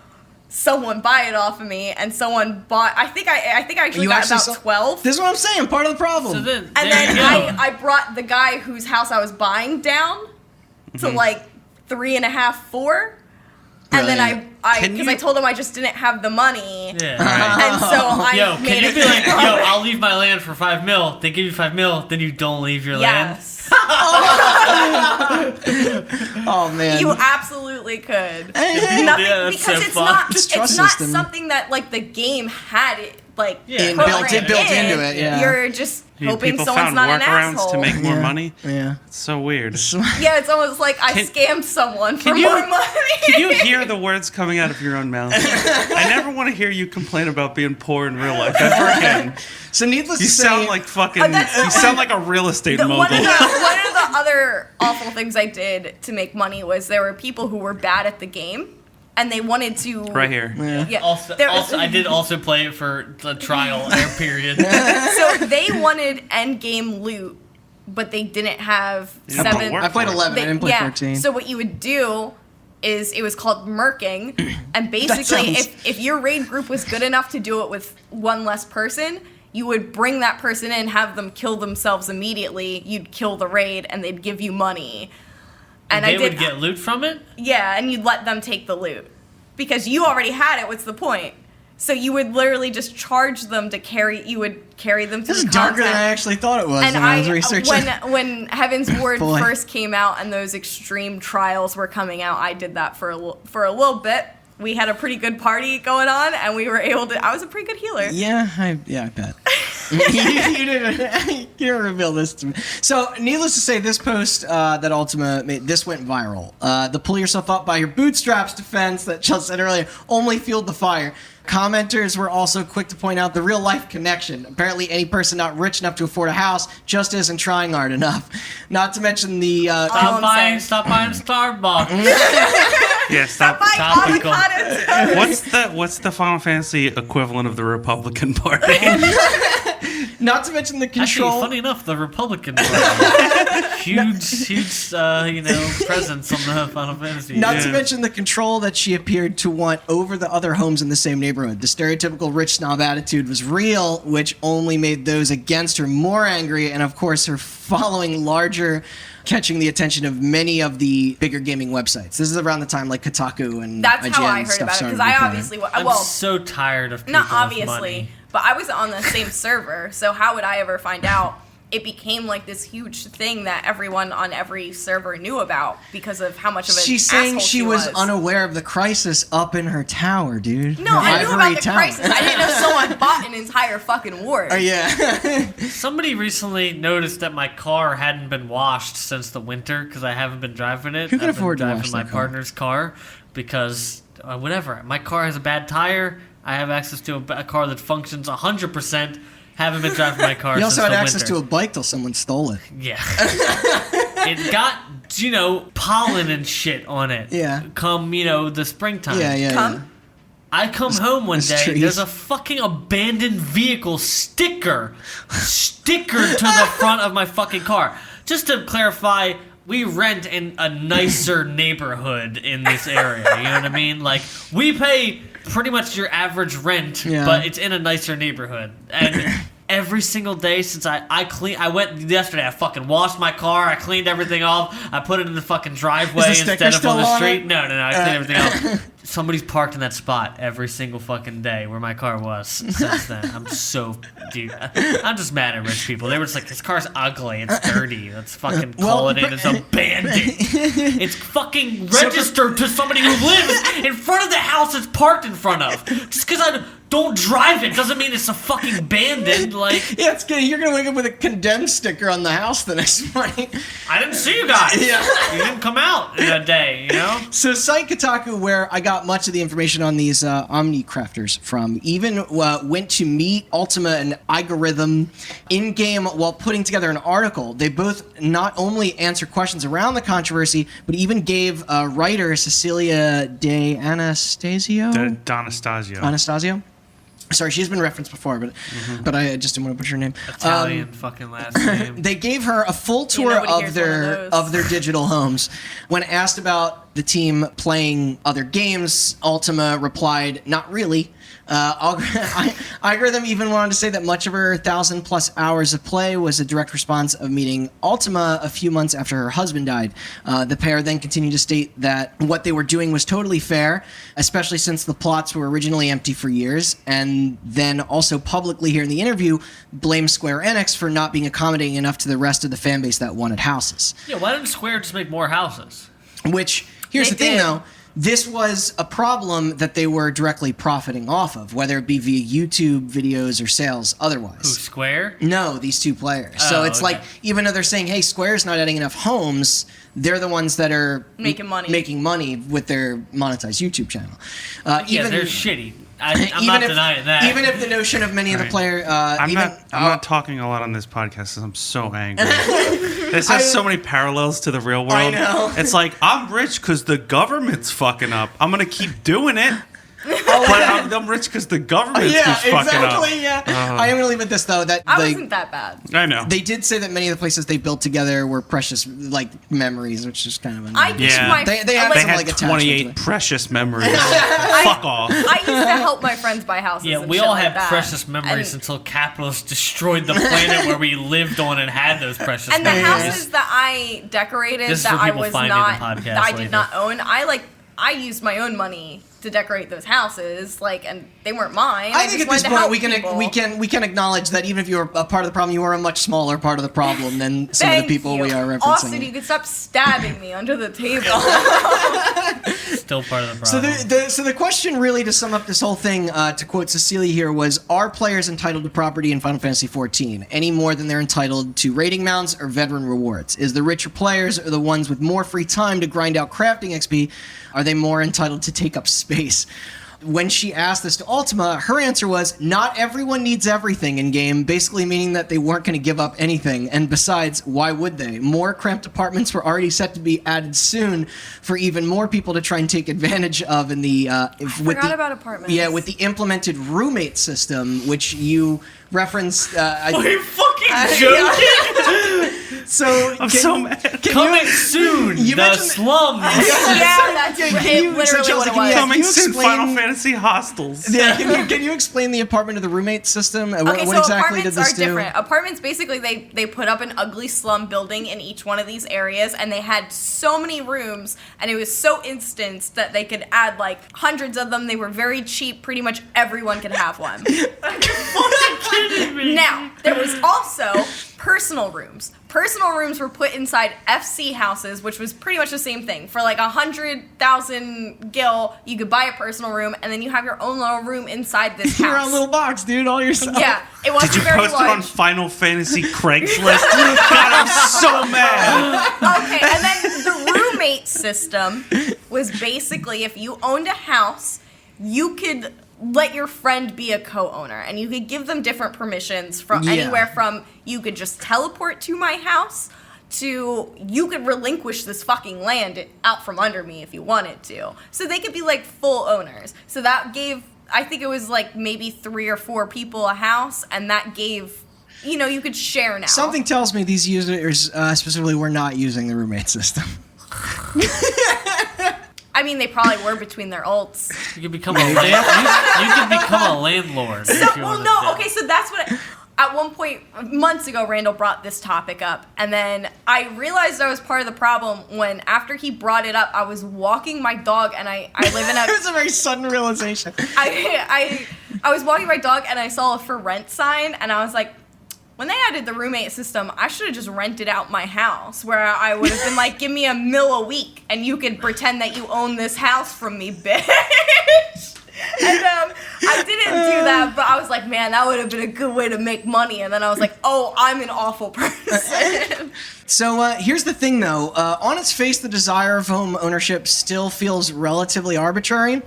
[SPEAKER 4] Someone buy it off of me, and someone bought. I think I actually got about 12.
[SPEAKER 3] This is what I'm saying. Part of the problem.
[SPEAKER 2] So then,
[SPEAKER 4] And then I brought the guy whose house I was buying down to like 3.5, 4. And then I told him I just didn't have the money.
[SPEAKER 2] Yeah.
[SPEAKER 4] And so I made
[SPEAKER 2] can you
[SPEAKER 4] it.
[SPEAKER 2] be like, I'll leave my land for $5 million. They give you $5 million, then you don't leave your land.
[SPEAKER 4] Yes.
[SPEAKER 3] Oh man.
[SPEAKER 4] You absolutely could.
[SPEAKER 2] Yeah, that's
[SPEAKER 4] because
[SPEAKER 2] so
[SPEAKER 4] it's
[SPEAKER 2] fun.
[SPEAKER 4] not
[SPEAKER 3] This trust
[SPEAKER 4] it's not
[SPEAKER 3] system.
[SPEAKER 4] something that like the game had it like
[SPEAKER 2] Yeah.
[SPEAKER 4] programmed
[SPEAKER 3] built into it, yeah.
[SPEAKER 4] You're just hoping
[SPEAKER 1] People
[SPEAKER 4] someone's
[SPEAKER 1] found
[SPEAKER 4] not an
[SPEAKER 1] workarounds
[SPEAKER 4] asshole.
[SPEAKER 1] to make more
[SPEAKER 3] Yeah.
[SPEAKER 1] money.
[SPEAKER 3] Yeah.
[SPEAKER 1] It's so weird.
[SPEAKER 4] Yeah, it's almost like I scammed someone for more money.
[SPEAKER 1] Can you hear the words coming out of your own mouth? I never want to hear you complain about being poor in real life ever again.
[SPEAKER 3] So needless
[SPEAKER 1] You
[SPEAKER 3] to say,
[SPEAKER 1] sound like fucking. You sound like a real estate mogul.
[SPEAKER 4] One of the other awful things I did to make money was there were people who were bad at the game, and they wanted to.
[SPEAKER 1] Right here.
[SPEAKER 4] Yeah.
[SPEAKER 2] Also, I did also play it for the trial period.
[SPEAKER 4] So they wanted end game loot, but they didn't have
[SPEAKER 1] Yeah, but
[SPEAKER 4] 7.
[SPEAKER 1] work
[SPEAKER 3] I played
[SPEAKER 1] for it.
[SPEAKER 3] 11. I didn't play 14.
[SPEAKER 4] So what you would do is it was called murking, and basically
[SPEAKER 3] sounds-
[SPEAKER 4] if your raid group was good enough to do it with one less person, you would bring that person in, have them kill themselves immediately. You'd kill the raid, and they'd give you money. And
[SPEAKER 2] they would get loot from it?
[SPEAKER 4] Yeah, and you'd let them take the loot. Because you already had it, what's the point? So you would literally just charge them to carry, you would carry them to
[SPEAKER 3] this
[SPEAKER 4] the
[SPEAKER 3] is darker than
[SPEAKER 4] content.
[SPEAKER 3] I actually thought it was
[SPEAKER 4] And
[SPEAKER 3] when I was researching.
[SPEAKER 4] when Heaven's Word
[SPEAKER 3] Boy.
[SPEAKER 4] first came out and those extreme trials were coming out, I did that for a little bit. We had a pretty good party going on, and we were able to. I was a pretty good healer.
[SPEAKER 3] Yeah, I bet. you didn't reveal this to me. So, needless to say, this post that Ultima made, this went viral. The pull yourself up by your bootstraps defense that Chelsea said earlier only fueled the fire. Commenters were also quick to point out the real life connection. Apparently, any person not rich enough to afford a house just isn't trying hard enough. Not to mention the
[SPEAKER 2] Stop buying Starbucks.
[SPEAKER 1] Yeah, stop.
[SPEAKER 2] Topical.
[SPEAKER 1] What's the Final Fantasy equivalent of the Republican Party?
[SPEAKER 3] not to mention the control.
[SPEAKER 2] Actually, funny enough, the Republican Party. huge, presence on the Final Fantasy.
[SPEAKER 3] Not to mention the control that she appeared to want over the other homes in the same neighborhood. The stereotypical rich snob attitude was real, which only made those against her more angry, and of course her following larger, catching the attention of many of the bigger gaming websites. This is around the time like Kotaku and
[SPEAKER 4] That's
[SPEAKER 3] IGN
[SPEAKER 4] how I
[SPEAKER 3] and
[SPEAKER 4] heard
[SPEAKER 3] stuff
[SPEAKER 4] about it,
[SPEAKER 3] started
[SPEAKER 4] because I
[SPEAKER 3] reporting.
[SPEAKER 4] obviously
[SPEAKER 2] I'm so tired of people
[SPEAKER 4] not
[SPEAKER 2] with
[SPEAKER 4] obviously,
[SPEAKER 2] money.
[SPEAKER 4] but I was on the same server, so how would I ever find out it became like this huge thing that everyone on every server knew about because of how much of a
[SPEAKER 3] She's saying
[SPEAKER 4] asshole
[SPEAKER 3] she was unaware of the crisis up in her tower, dude.
[SPEAKER 4] No,
[SPEAKER 3] Her
[SPEAKER 4] I knew
[SPEAKER 3] ivory
[SPEAKER 4] about the
[SPEAKER 3] tower.
[SPEAKER 4] crisis. I didn't know someone bought an entire fucking ward.
[SPEAKER 3] Oh, yeah.
[SPEAKER 2] Somebody recently noticed that my car hadn't been washed since the winter because I haven't been driving it.
[SPEAKER 3] Who can
[SPEAKER 2] I've been
[SPEAKER 3] afford to
[SPEAKER 2] driving
[SPEAKER 3] wash
[SPEAKER 2] my
[SPEAKER 3] their car?
[SPEAKER 2] partner's car because whatever. My car has a bad tire. I have access to a car that functions 100%. Haven't been driving my car
[SPEAKER 3] You
[SPEAKER 2] since
[SPEAKER 3] also had
[SPEAKER 2] the
[SPEAKER 3] access
[SPEAKER 2] winter.
[SPEAKER 3] to a bike till someone stole it.
[SPEAKER 2] Yeah. It got, pollen and shit on it.
[SPEAKER 3] Yeah.
[SPEAKER 2] Come, the springtime.
[SPEAKER 3] Yeah.
[SPEAKER 4] Come?
[SPEAKER 2] I come home one day,
[SPEAKER 3] trees.
[SPEAKER 2] there's a fucking abandoned vehicle stickered to the front of my fucking car. Just to clarify, we rent in a nicer neighborhood in this area, you know what I mean? Like, we pay pretty much your average rent, but it's in a nicer neighborhood. And every single day since I went yesterday, I fucking washed my car, I cleaned everything off, I put it in the fucking driveway instead of on the street. No, I cleaned everything off. Somebody's parked in that spot every single fucking day where my car was since then. I'm just mad at rich people. They were just like, this car's ugly, it's dirty, let's fucking call it in, it's abandoned. It's fucking registered to somebody who lives in front of the house it's parked in front of. Just because I don't drive it doesn't mean it's a fucking abandoned, like...
[SPEAKER 3] Yeah, it's good. You're going to wake up with a condemned sticker on the house the next morning.
[SPEAKER 2] I didn't see you guys.
[SPEAKER 3] Yeah.
[SPEAKER 2] You didn't come out in a day,
[SPEAKER 3] So Site Kotaku, where I got much of the information on these Omni crafters from, even went to meet Ultima and Algorithm in-game while putting together an article. They both not only answered questions around the controversy, but even gave writer Cecilia De Anastasio? Anastasio? Sorry, she's been referenced before, but I just didn't want to butcher her name.
[SPEAKER 2] Italian fucking last name.
[SPEAKER 3] They gave her a full tour of their digital homes. When asked about the team playing other games, Ultima replied, "Not really." Algorithm even wanted to say that much of her 1,000+ hours of play was a direct response of meeting Ultima a few months after her husband died. The pair then continued to state that what they were doing was totally fair, especially since the plots were originally empty for years, and then also publicly here in the interview blamed Square Enix for not being accommodating enough to the rest of the fan base that wanted houses.
[SPEAKER 2] Yeah, why didn't Square just make more houses?
[SPEAKER 3] Which, here's
[SPEAKER 4] They
[SPEAKER 3] the thing
[SPEAKER 4] did.
[SPEAKER 3] though, this was a problem that they were directly profiting off of, whether it be via YouTube videos or sales otherwise.
[SPEAKER 2] Who, Square?
[SPEAKER 3] No, these two players. So it's
[SPEAKER 2] okay.
[SPEAKER 3] like, even though they're saying, hey, Square's not adding enough homes, they're the ones that are
[SPEAKER 4] Making money
[SPEAKER 3] with their monetized YouTube channel.
[SPEAKER 2] Yeah, they're shitty. I'm not denying that.
[SPEAKER 3] Even if the notion of many of the players...
[SPEAKER 1] I'm not talking a lot on this podcast because I'm so angry. This has so many parallels to the real world.
[SPEAKER 3] I know.
[SPEAKER 1] It's like, I'm rich because the government's fucking up. I'm going to keep doing it. But I'm rich because the government keeps fucking up.
[SPEAKER 3] Yeah. I am going to leave it at this, though. That
[SPEAKER 4] I wasn't that bad.
[SPEAKER 1] I know.
[SPEAKER 3] They did say that many of the places they built together were precious, like, memories, which is kind of annoying.
[SPEAKER 4] I used my
[SPEAKER 3] They had
[SPEAKER 1] They
[SPEAKER 3] some,
[SPEAKER 1] had
[SPEAKER 3] like, attachment to
[SPEAKER 1] 28
[SPEAKER 3] it.
[SPEAKER 1] precious memories. Fuck off.
[SPEAKER 4] I used to help my friends buy houses.
[SPEAKER 2] Yeah,
[SPEAKER 4] and
[SPEAKER 2] we
[SPEAKER 4] shit
[SPEAKER 2] all
[SPEAKER 4] like
[SPEAKER 2] have
[SPEAKER 4] that.
[SPEAKER 2] precious memories
[SPEAKER 4] And-
[SPEAKER 2] until capitalists destroyed the planet where we lived on and had those precious
[SPEAKER 4] And the
[SPEAKER 2] memories.
[SPEAKER 4] houses that I decorated
[SPEAKER 2] This is
[SPEAKER 4] that
[SPEAKER 2] for
[SPEAKER 4] I
[SPEAKER 2] people
[SPEAKER 4] was
[SPEAKER 2] finding the
[SPEAKER 4] not,
[SPEAKER 2] podcast
[SPEAKER 4] that I
[SPEAKER 2] later.
[SPEAKER 4] did not own, I used my own money to decorate those houses, and they weren't mine.
[SPEAKER 3] I think
[SPEAKER 4] just
[SPEAKER 3] at this
[SPEAKER 4] wanted to
[SPEAKER 3] point
[SPEAKER 4] help
[SPEAKER 3] we can acknowledge that even if you're a part of the problem, you are a much smaller part of the problem than some
[SPEAKER 4] Thank
[SPEAKER 3] of the people
[SPEAKER 4] you.
[SPEAKER 3] we are referencing.
[SPEAKER 4] Austin, you can stop stabbing me under the table.
[SPEAKER 2] Still part of the
[SPEAKER 3] So
[SPEAKER 2] problem.
[SPEAKER 3] so the question really, to sum up this whole thing, to quote Cecilia here, was, are players entitled to property in Final Fantasy XIV any more than they're entitled to rating mounts or veteran rewards? Is the richer players or the ones with more free time to grind out crafting XP, are they more entitled to take up space? When she asked this to Ultima, her answer was, not everyone needs everything in-game, basically meaning that they weren't going to give up anything. And besides, why would they? More cramped apartments were already set to be added soon for even more people to try and take advantage of in the...
[SPEAKER 4] Forgot about apartments.
[SPEAKER 3] Yeah, with the implemented roommate system, which you referenced...
[SPEAKER 2] Are you fucking joking?
[SPEAKER 3] So
[SPEAKER 1] I'm so mad.
[SPEAKER 2] Coming soon,
[SPEAKER 3] you
[SPEAKER 2] the
[SPEAKER 3] mentioned-
[SPEAKER 2] slums.
[SPEAKER 4] Yeah, that's
[SPEAKER 3] Can
[SPEAKER 4] literally
[SPEAKER 3] Chelsea,
[SPEAKER 4] what it
[SPEAKER 3] can
[SPEAKER 4] was.
[SPEAKER 3] you
[SPEAKER 1] Coming soon,
[SPEAKER 3] explain-
[SPEAKER 1] Final Fantasy hostels.
[SPEAKER 3] Yeah, can you explain the apartment to the roommate system? What
[SPEAKER 4] Okay, so
[SPEAKER 3] exactly did
[SPEAKER 4] apartments
[SPEAKER 3] this
[SPEAKER 4] are
[SPEAKER 3] do?
[SPEAKER 4] different. Apartments, basically, they put up an ugly slum building in each one of these areas, and they had so many rooms, and it was so instanced that they could add like hundreds of them. They were very cheap. Pretty much everyone could have one. Now, there was also personal rooms. Personal rooms were put inside FC houses, which was pretty much the same thing. For like 100,000 gil, you could buy a personal room, and then you have your own little room inside this house.
[SPEAKER 3] Your own little box, dude, all yourself.
[SPEAKER 4] Yeah, it wasn't
[SPEAKER 1] Did you
[SPEAKER 4] very
[SPEAKER 1] post
[SPEAKER 4] large.
[SPEAKER 1] it on Final Fantasy Craigslist? God, I'm so mad.
[SPEAKER 4] Okay, and then the roommate system was basically if you owned a house, you could let your friend be a co-owner, and you could give them different permissions from anywhere from you could just teleport to my house to you could relinquish this fucking land out from under me if you wanted to. So they could be like full owners. So that gave, I think it was like maybe 3 or 4 people a house, and that gave, you know, you could share now.
[SPEAKER 3] Something tells me these users specifically were not using the roommate system.
[SPEAKER 4] I mean, they probably were between their ults.
[SPEAKER 2] You could become a you could become a landlord.
[SPEAKER 4] So,
[SPEAKER 2] if you
[SPEAKER 4] well,
[SPEAKER 2] wanted
[SPEAKER 4] no,
[SPEAKER 2] to.
[SPEAKER 4] okay, so that's what at one point, months ago, Randall brought this topic up, and then I realized I was part of the problem when, after he brought it up, I was walking my dog, and I live in a...
[SPEAKER 3] It was a very sudden realization.
[SPEAKER 4] I was walking my dog, and I saw a for rent sign, and I was like, when they added the roommate system, I should have just rented out my house, where I would have been like, give me $1 million a week, and you could pretend that you own this house from me, bitch. And I didn't do that, but I was like, man, that would have been a good way to make money. And then I was like, oh, I'm an awful person.
[SPEAKER 3] So here's the thing, though. On its face, the desire of home ownership still feels relatively arbitrary,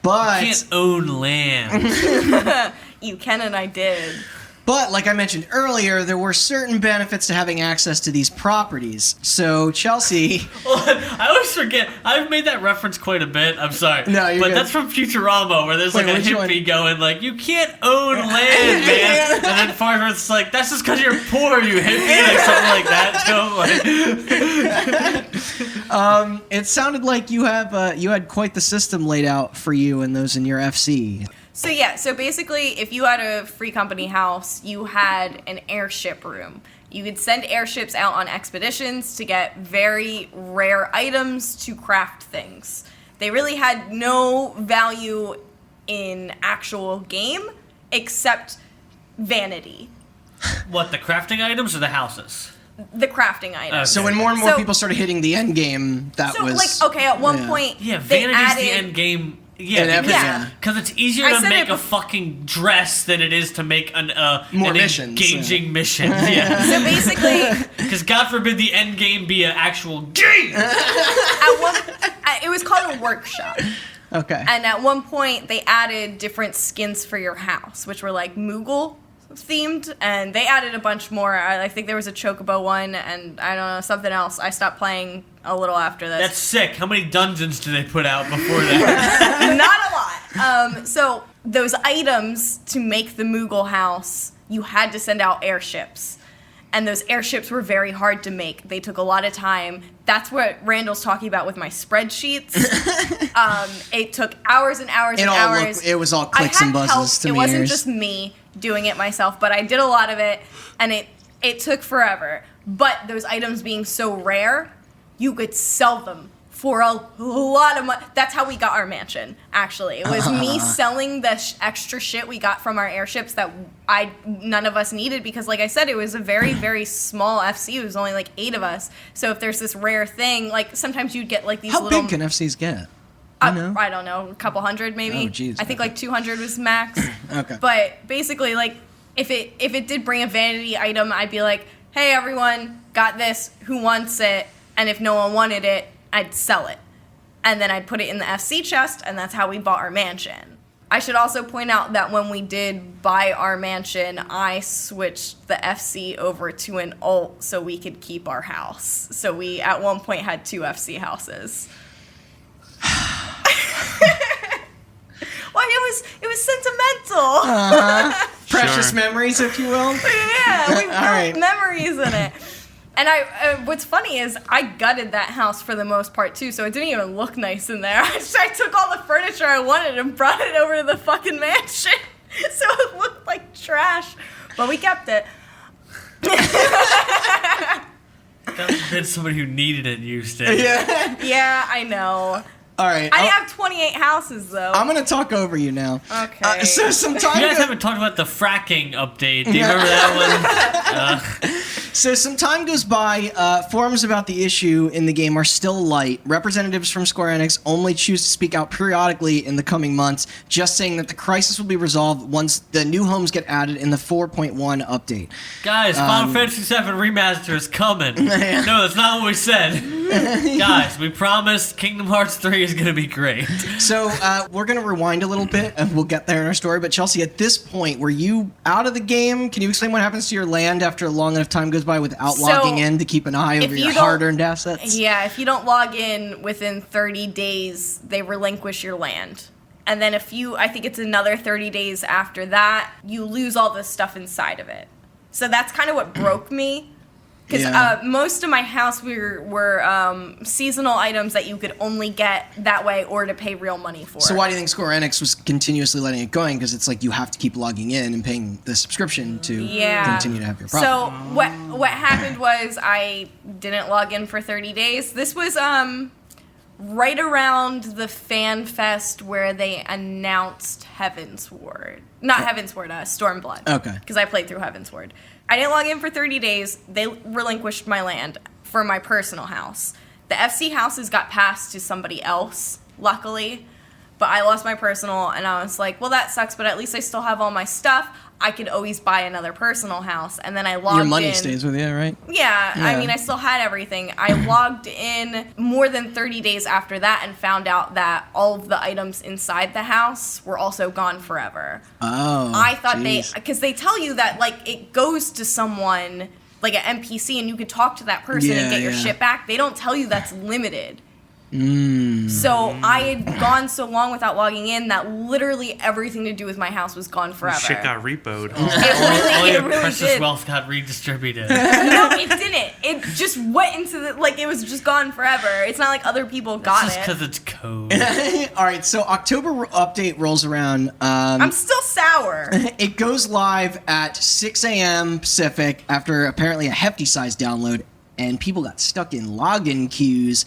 [SPEAKER 3] but...
[SPEAKER 2] You can't own land.
[SPEAKER 4] You can, and I did.
[SPEAKER 3] But, like I mentioned earlier, there were certain benefits to having access to these properties. So, Chelsea...
[SPEAKER 2] I always forget. I've made that reference quite a bit. I'm sorry.
[SPEAKER 3] No, you're
[SPEAKER 2] But
[SPEAKER 3] good.
[SPEAKER 2] that's from Futurama, where there's like a
[SPEAKER 3] which one?
[SPEAKER 2] hippie going like, you can't own land, man. And then Farmer's like, that's just because you're poor, you hippie. Like something like that to him. Like,
[SPEAKER 3] It sounded like you had quite the system laid out for you and those in your FC.
[SPEAKER 4] So yeah, so basically, if you had a free company house, you had an airship room. You could send airships out on expeditions to get very rare items to craft things. They really had no value in actual game except vanity.
[SPEAKER 2] what, the crafting items or the houses?
[SPEAKER 4] The crafting items.
[SPEAKER 3] So when more and more
[SPEAKER 4] So-
[SPEAKER 3] people started hitting the end game, that
[SPEAKER 4] So
[SPEAKER 3] was...
[SPEAKER 4] like, okay, at one
[SPEAKER 3] yeah.
[SPEAKER 4] point,
[SPEAKER 2] Yeah,
[SPEAKER 4] they
[SPEAKER 2] vanity's
[SPEAKER 4] added,
[SPEAKER 2] the end game.
[SPEAKER 3] And
[SPEAKER 2] Yeah,
[SPEAKER 3] everything,
[SPEAKER 4] yeah.
[SPEAKER 2] because it's easier
[SPEAKER 4] I
[SPEAKER 2] to
[SPEAKER 4] said
[SPEAKER 2] make
[SPEAKER 4] it
[SPEAKER 2] a
[SPEAKER 4] bef-
[SPEAKER 2] fucking dress than it is to make an
[SPEAKER 3] More
[SPEAKER 2] an
[SPEAKER 3] missions,
[SPEAKER 2] engaging mission. Yeah,
[SPEAKER 4] So basically,
[SPEAKER 2] because God forbid the end game be an actual game.
[SPEAKER 4] it was called a workshop.
[SPEAKER 3] Okay.
[SPEAKER 4] And at one point, they added different skins for your house, which were like Moogle themed, and they added a bunch more. I think there was a Chocobo one, and I don't know, something else. I stopped playing a little after this.
[SPEAKER 2] That's sick. How many dungeons do they put out before that?
[SPEAKER 4] Not a lot. So those items to make the Moogle house, you had to send out airships. And those airships were very hard to make. They took a lot of time. That's what Randall's talking about with my spreadsheets. It took hours and hours and hours.
[SPEAKER 3] It was all clicks
[SPEAKER 4] I
[SPEAKER 3] and
[SPEAKER 4] had
[SPEAKER 3] buzzes
[SPEAKER 4] help.
[SPEAKER 3] to
[SPEAKER 4] It
[SPEAKER 3] me.
[SPEAKER 4] wasn't just me doing it myself, but I did a lot of it, and it took forever. But those items being so rare, you could sell them for a lot of money. That's how we got our mansion, actually. It was me selling the extra shit we got from our airships that none of us needed, because like I said, it was a very, very small FC. It was only like 8 of us. So if there's this rare thing, like sometimes you'd get like these
[SPEAKER 3] How
[SPEAKER 4] little...
[SPEAKER 3] big can FCs get?
[SPEAKER 4] I don't know, a couple hundred maybe.
[SPEAKER 3] Oh, jeez.
[SPEAKER 4] I think like 200 was max.
[SPEAKER 3] Okay.
[SPEAKER 4] But basically, like, if it did bring a vanity item, I'd be like, hey, everyone, got this. Who wants it? And if no one wanted it, I'd sell it. And then I'd put it in the FC chest, and that's how we bought our mansion. I should also point out that when we did buy our mansion, I switched the FC over to an alt so we could keep our house. So we, at one point, had 2 FC houses. Well, it was sentimental.
[SPEAKER 3] Precious
[SPEAKER 1] Sure.
[SPEAKER 3] memories, if you will.
[SPEAKER 4] Yeah, we built
[SPEAKER 3] right.
[SPEAKER 4] memories in it. And what's funny is I gutted that house for the most part too, so it didn't even look nice in there. I took all the furniture I wanted and brought it over to the fucking mansion, so it looked like trash. But we kept it.
[SPEAKER 2] God forbid somebody who needed it used it.
[SPEAKER 3] Yeah.
[SPEAKER 4] Yeah, I know.
[SPEAKER 3] All right.
[SPEAKER 4] I have 28 houses though.
[SPEAKER 3] I'm gonna talk over you now.
[SPEAKER 4] Okay.
[SPEAKER 3] So some time
[SPEAKER 2] You guys haven't talked about the fracking update. Do you remember that one?
[SPEAKER 3] So some time goes by, forums about the issue in the game are still light. Representatives from Square Enix only choose to speak out periodically in the coming months, just saying that the crisis will be resolved once the new homes get added in the 4.1 update.
[SPEAKER 2] Guys, Final Fantasy VII Remaster is coming. No, that's not what we said. Guys, we promised Kingdom Hearts 3 is going to be great.
[SPEAKER 3] So we're going to rewind a little bit, and we'll get there in our story. But Chelsie, at this point, were you out of the game? Can you explain what happens to your land after a long enough time goes by without logging in to keep an eye over your hard-earned assets?
[SPEAKER 4] Yeah, if you don't log in within 30 days, they relinquish your land. And then I think it's another 30 days after that, you lose all the stuff inside of it. So that's kind of what broke me. Because most of my house were seasonal items that you could only get that way or to pay real money for.
[SPEAKER 3] So why do you think Square Enix was continuously letting it going? Because it's like you have to keep logging in and paying the subscription to continue to have your property.
[SPEAKER 4] So what happened was I didn't log in for 30 days. This was right around the Fan Fest where they announced Heavensward. Not Heavensward, Stormblood.
[SPEAKER 3] Okay.
[SPEAKER 4] Because I played through Heavensward. I didn't log in for 30 days. They relinquished my land for my personal house. The FC houses got passed to somebody else, luckily. But I lost my personal, and I was like, well, that sucks, but at least I still have all my stuff. I could always buy another personal house. And then I logged in.
[SPEAKER 3] Your money stays with you, right?
[SPEAKER 4] Yeah, I mean, I still had everything. I logged in more than 30 days after that and found out that all of the items inside the house were also gone forever.
[SPEAKER 3] Oh,
[SPEAKER 4] I thought because they tell you that, like, it goes to someone, like an NPC, and you could talk to that person and get your shit back. They don't tell you that's limited. So I had gone so long without logging in that literally everything to do with my house was gone forever.
[SPEAKER 1] Shit got repoed.
[SPEAKER 4] It really
[SPEAKER 2] precious
[SPEAKER 4] did.
[SPEAKER 2] wealth got redistributed.
[SPEAKER 4] No, it didn't. It just went into it was just gone forever. It's not like other people got
[SPEAKER 2] Just
[SPEAKER 4] it.
[SPEAKER 2] because it's code.
[SPEAKER 3] All right, so October update rolls around.
[SPEAKER 4] I'm still sour.
[SPEAKER 3] It goes live at 6 a.m. Pacific after apparently a hefty size download, and people got stuck in login queues.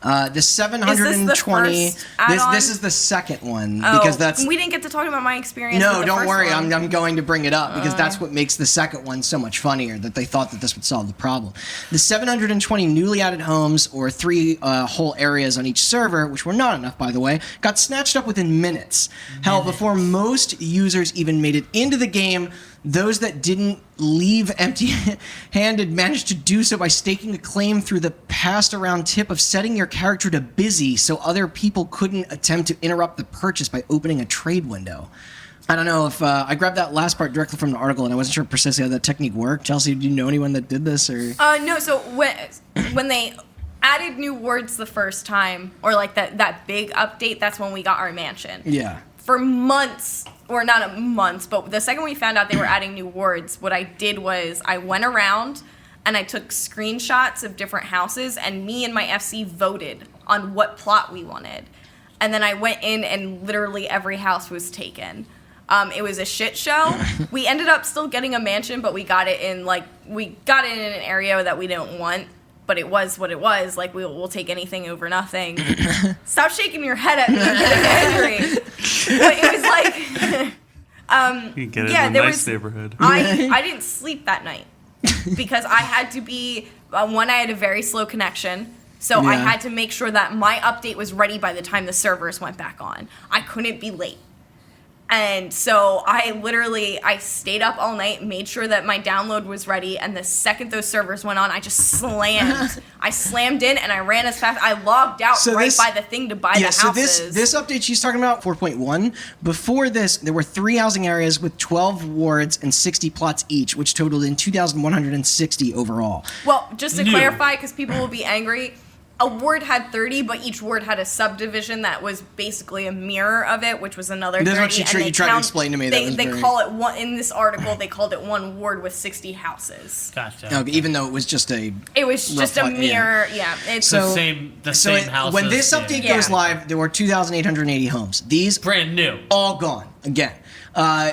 [SPEAKER 3] The 720.
[SPEAKER 4] Is this the first add-on?
[SPEAKER 3] This is the second one because that's.
[SPEAKER 4] We didn't get to talk about my experience.
[SPEAKER 3] No,
[SPEAKER 4] with the
[SPEAKER 3] don't
[SPEAKER 4] first
[SPEAKER 3] worry.
[SPEAKER 4] one.
[SPEAKER 3] I'm going to bring it up because that's what makes the second one so much funnier. That they thought that this would solve the problem. The 720 newly added homes, or 3 whole areas on each server, which were not enough, by the way, got snatched up within minutes. Hell, before most users even made it into the game, those that didn't leave empty-handed managed to do so by staking a claim through the passed-around tip of setting your character to busy so other people couldn't attempt to interrupt the purchase by opening a trade window. I don't know if I grabbed that last part directly from the article, and I wasn't sure precisely how that technique worked. Chelsie, do you know anyone that did this? Or
[SPEAKER 4] No, so when they added new words the first time, or like that big update, that's when we got our mansion.
[SPEAKER 3] Yeah.
[SPEAKER 4] For months, or not months, but the second we found out they were adding new wards, what I did was I went around and I took screenshots of different houses, and me and my FC voted on what plot we wanted. And then I went in and literally every house was taken. It was a shit show. We ended up still getting a mansion, but we got it in an area that we didn't want. But it was what it was. Like, we'll take anything over nothing. Stop shaking your head at me. I'm getting angry. But it was like,
[SPEAKER 1] You can get it in a nice neighborhood.
[SPEAKER 4] I didn't sleep that night because I had to be, one, I had a very slow connection. So I had to make sure that my update was ready by the time the servers went back on. I couldn't be late. And so I stayed up all night, made sure that my download was ready, and the second those servers went on, I just slammed. I slammed in, and I ran as fast. I logged out by the thing to buy the houses.
[SPEAKER 3] So this update she's talking about, 4.1, before this, there were 3 housing areas with 12 wards and 60 plots each, which totaled in 2,160 overall.
[SPEAKER 4] Well, just to clarify, because people will be angry, a ward had 30, but each ward had a subdivision that was basically a mirror of it, which was another 30.
[SPEAKER 3] This is what you tried to explain to me.
[SPEAKER 4] They call it one in this article. They called it one ward with 60 houses.
[SPEAKER 2] Gotcha.
[SPEAKER 3] Okay, even though it was just a.
[SPEAKER 4] It was just a mirror. Yeah, it's
[SPEAKER 2] the same houses.
[SPEAKER 3] When this update goes live, there were 2,880 homes. These
[SPEAKER 2] brand new,
[SPEAKER 3] all gone again.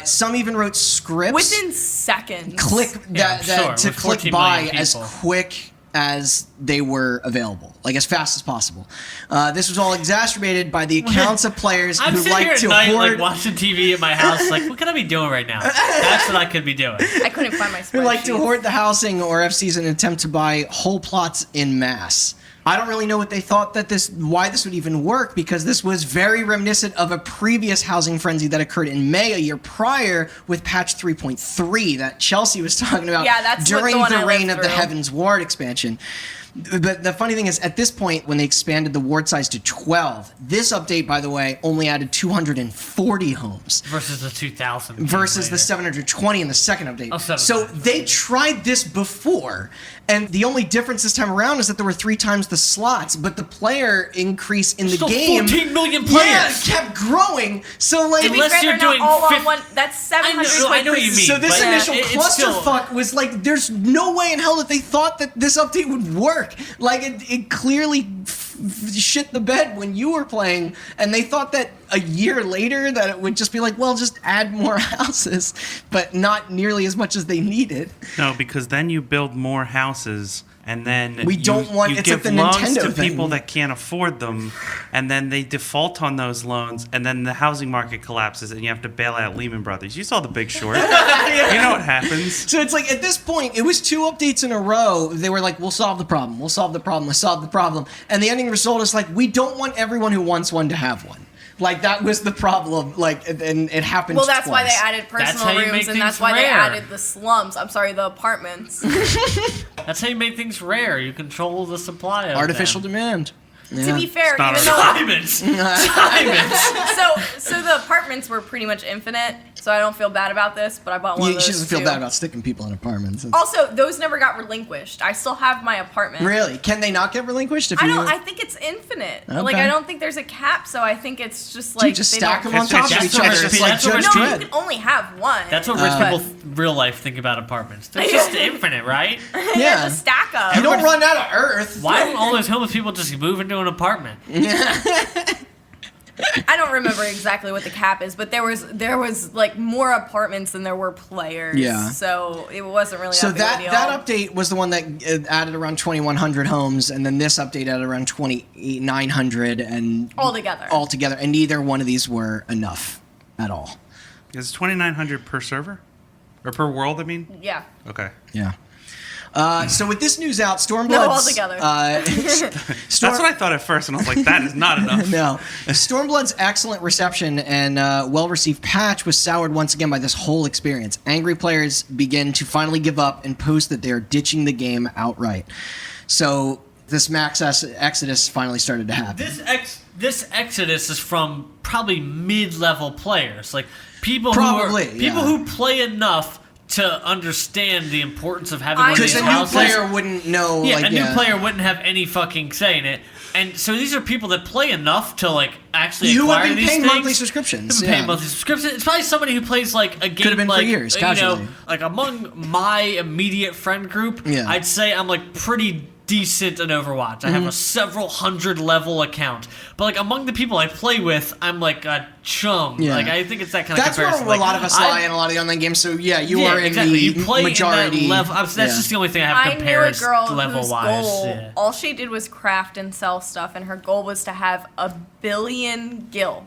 [SPEAKER 3] Some even wrote scripts
[SPEAKER 4] within seconds.
[SPEAKER 3] To click buy as quick as they were available, like as fast as possible. This was all exacerbated by the accounts of players who like to hoard.
[SPEAKER 2] Like watching TV at my house, like what could I be doing right now? That's what I could be doing.
[SPEAKER 4] I couldn't find my spreadsheet.
[SPEAKER 3] Who like to hoard the housing or FCs in an attempt to buy whole plots in mass. I don't really know what they thought why this would even work, because this was very reminiscent of a previous housing frenzy that occurred in May a year prior with patch 3.3 that Chelsie was talking about during the reign of the Heavens Ward expansion. But the funny thing is, at this point, when they expanded the ward size to 12, this update, by the way, only added 240 homes.
[SPEAKER 2] Versus the 2,000.
[SPEAKER 3] Versus the 720 in the second update. So they tried this before, and the only difference this time around is that there were 3 times the slots, but the player increase in the game...
[SPEAKER 2] 14 million players!
[SPEAKER 3] Kept growing, so like...
[SPEAKER 2] Unless you're doing...
[SPEAKER 4] That's 700.
[SPEAKER 2] I know what you mean.
[SPEAKER 3] So this initial clusterfuck was like, there's no way in hell that they thought that this update would work. Like, it clearly shit the bed when you were playing, and they thought that a year later that it would just be like, well, just add more houses, but not nearly as much as they needed.
[SPEAKER 1] No, because then you build more houses, and then
[SPEAKER 3] you give loans
[SPEAKER 1] to people that can't afford them, and then they default on those loans, and then the housing market collapses, and you have to bail out Lehman Brothers. You saw The Big Short. You know what happens.
[SPEAKER 3] So it's like, at this point, it was 2 updates in a row. They were like, we'll solve the problem. We'll solve the problem. We'll solve the problem. And the ending result is like, we don't want everyone who wants one to have one. Like, that was the problem, like, and it happened twice.
[SPEAKER 4] Well, that's why they added personal rooms, and that's why they added the slums. I'm sorry, the apartments.
[SPEAKER 2] That's how you make things rare. You control the supply of
[SPEAKER 3] artificial demand. Yeah.
[SPEAKER 4] To be fair, even though
[SPEAKER 2] diamonds.
[SPEAKER 4] So the apartments were pretty much infinite, so I don't feel bad about this, but I bought one of those.
[SPEAKER 3] She doesn't feel bad about sticking people in apartments.
[SPEAKER 4] Also, those never got relinquished. I still have my apartment.
[SPEAKER 3] Really? Can they not get relinquished?
[SPEAKER 4] I think it's infinite.
[SPEAKER 3] Okay.
[SPEAKER 4] Like, I don't think there's a cap, so I think it's just like...
[SPEAKER 3] you just stack them on top of each other. It's like Judge
[SPEAKER 4] No,
[SPEAKER 3] Dredd.
[SPEAKER 4] you can only have one.
[SPEAKER 2] That's what rich people real life think about apartments. They're just infinite, right?
[SPEAKER 3] Yeah.
[SPEAKER 4] Just stack them.
[SPEAKER 3] You don't run out of Earth.
[SPEAKER 2] Why don't all those homeless people just move into an apartment?
[SPEAKER 4] I don't remember exactly what the cap is, but there was like more apartments than there were players.
[SPEAKER 3] Yeah.
[SPEAKER 4] So it wasn't really
[SPEAKER 3] so
[SPEAKER 4] that big of a deal.
[SPEAKER 3] that update was the one that added around 2,100 homes, and then this update added around 2,900 and altogether, and neither one of these were enough at all.
[SPEAKER 1] Is 2,900 per server? Or per world, I mean?
[SPEAKER 4] Yeah.
[SPEAKER 1] Okay.
[SPEAKER 3] Yeah. So with this news out, Stormblood's...
[SPEAKER 4] No, altogether.
[SPEAKER 1] That's what I thought at first, and I was like, that is not enough.
[SPEAKER 3] No. Stormblood's excellent reception and well-received patch was soured once again by this whole experience. Angry players begin to finally give up and post that they are ditching the game outright. So this max exodus finally started to happen.
[SPEAKER 2] This exodus is from probably mid-level players, like people who play enough to understand the importance of having one of these houses.
[SPEAKER 3] Because a new player wouldn't know.
[SPEAKER 2] Yeah, new player wouldn't have any fucking say in it. And so these are people that play enough to like actually acquire these things.
[SPEAKER 3] Who have been paying monthly subscriptions.
[SPEAKER 2] Paying monthly subscriptions. It's probably somebody who plays like a game.
[SPEAKER 3] Could have been
[SPEAKER 2] like,
[SPEAKER 3] for years, casually.
[SPEAKER 2] Like among my immediate friend group, I'd say I'm like pretty decent in Overwatch. I have a several hundred level account, but like among the people I play with, I'm like a chum.
[SPEAKER 3] Yeah.
[SPEAKER 2] Like I think it's that kind of
[SPEAKER 3] That's
[SPEAKER 2] comparison.
[SPEAKER 3] where a lot of us lie in a lot of the online games. So you are in the
[SPEAKER 2] you play
[SPEAKER 3] majority.
[SPEAKER 2] In that level. That's just the only thing I have compared level
[SPEAKER 4] whose
[SPEAKER 2] wise.
[SPEAKER 4] Goal, all she did was craft and sell stuff, and her goal was to have 1 billion gil.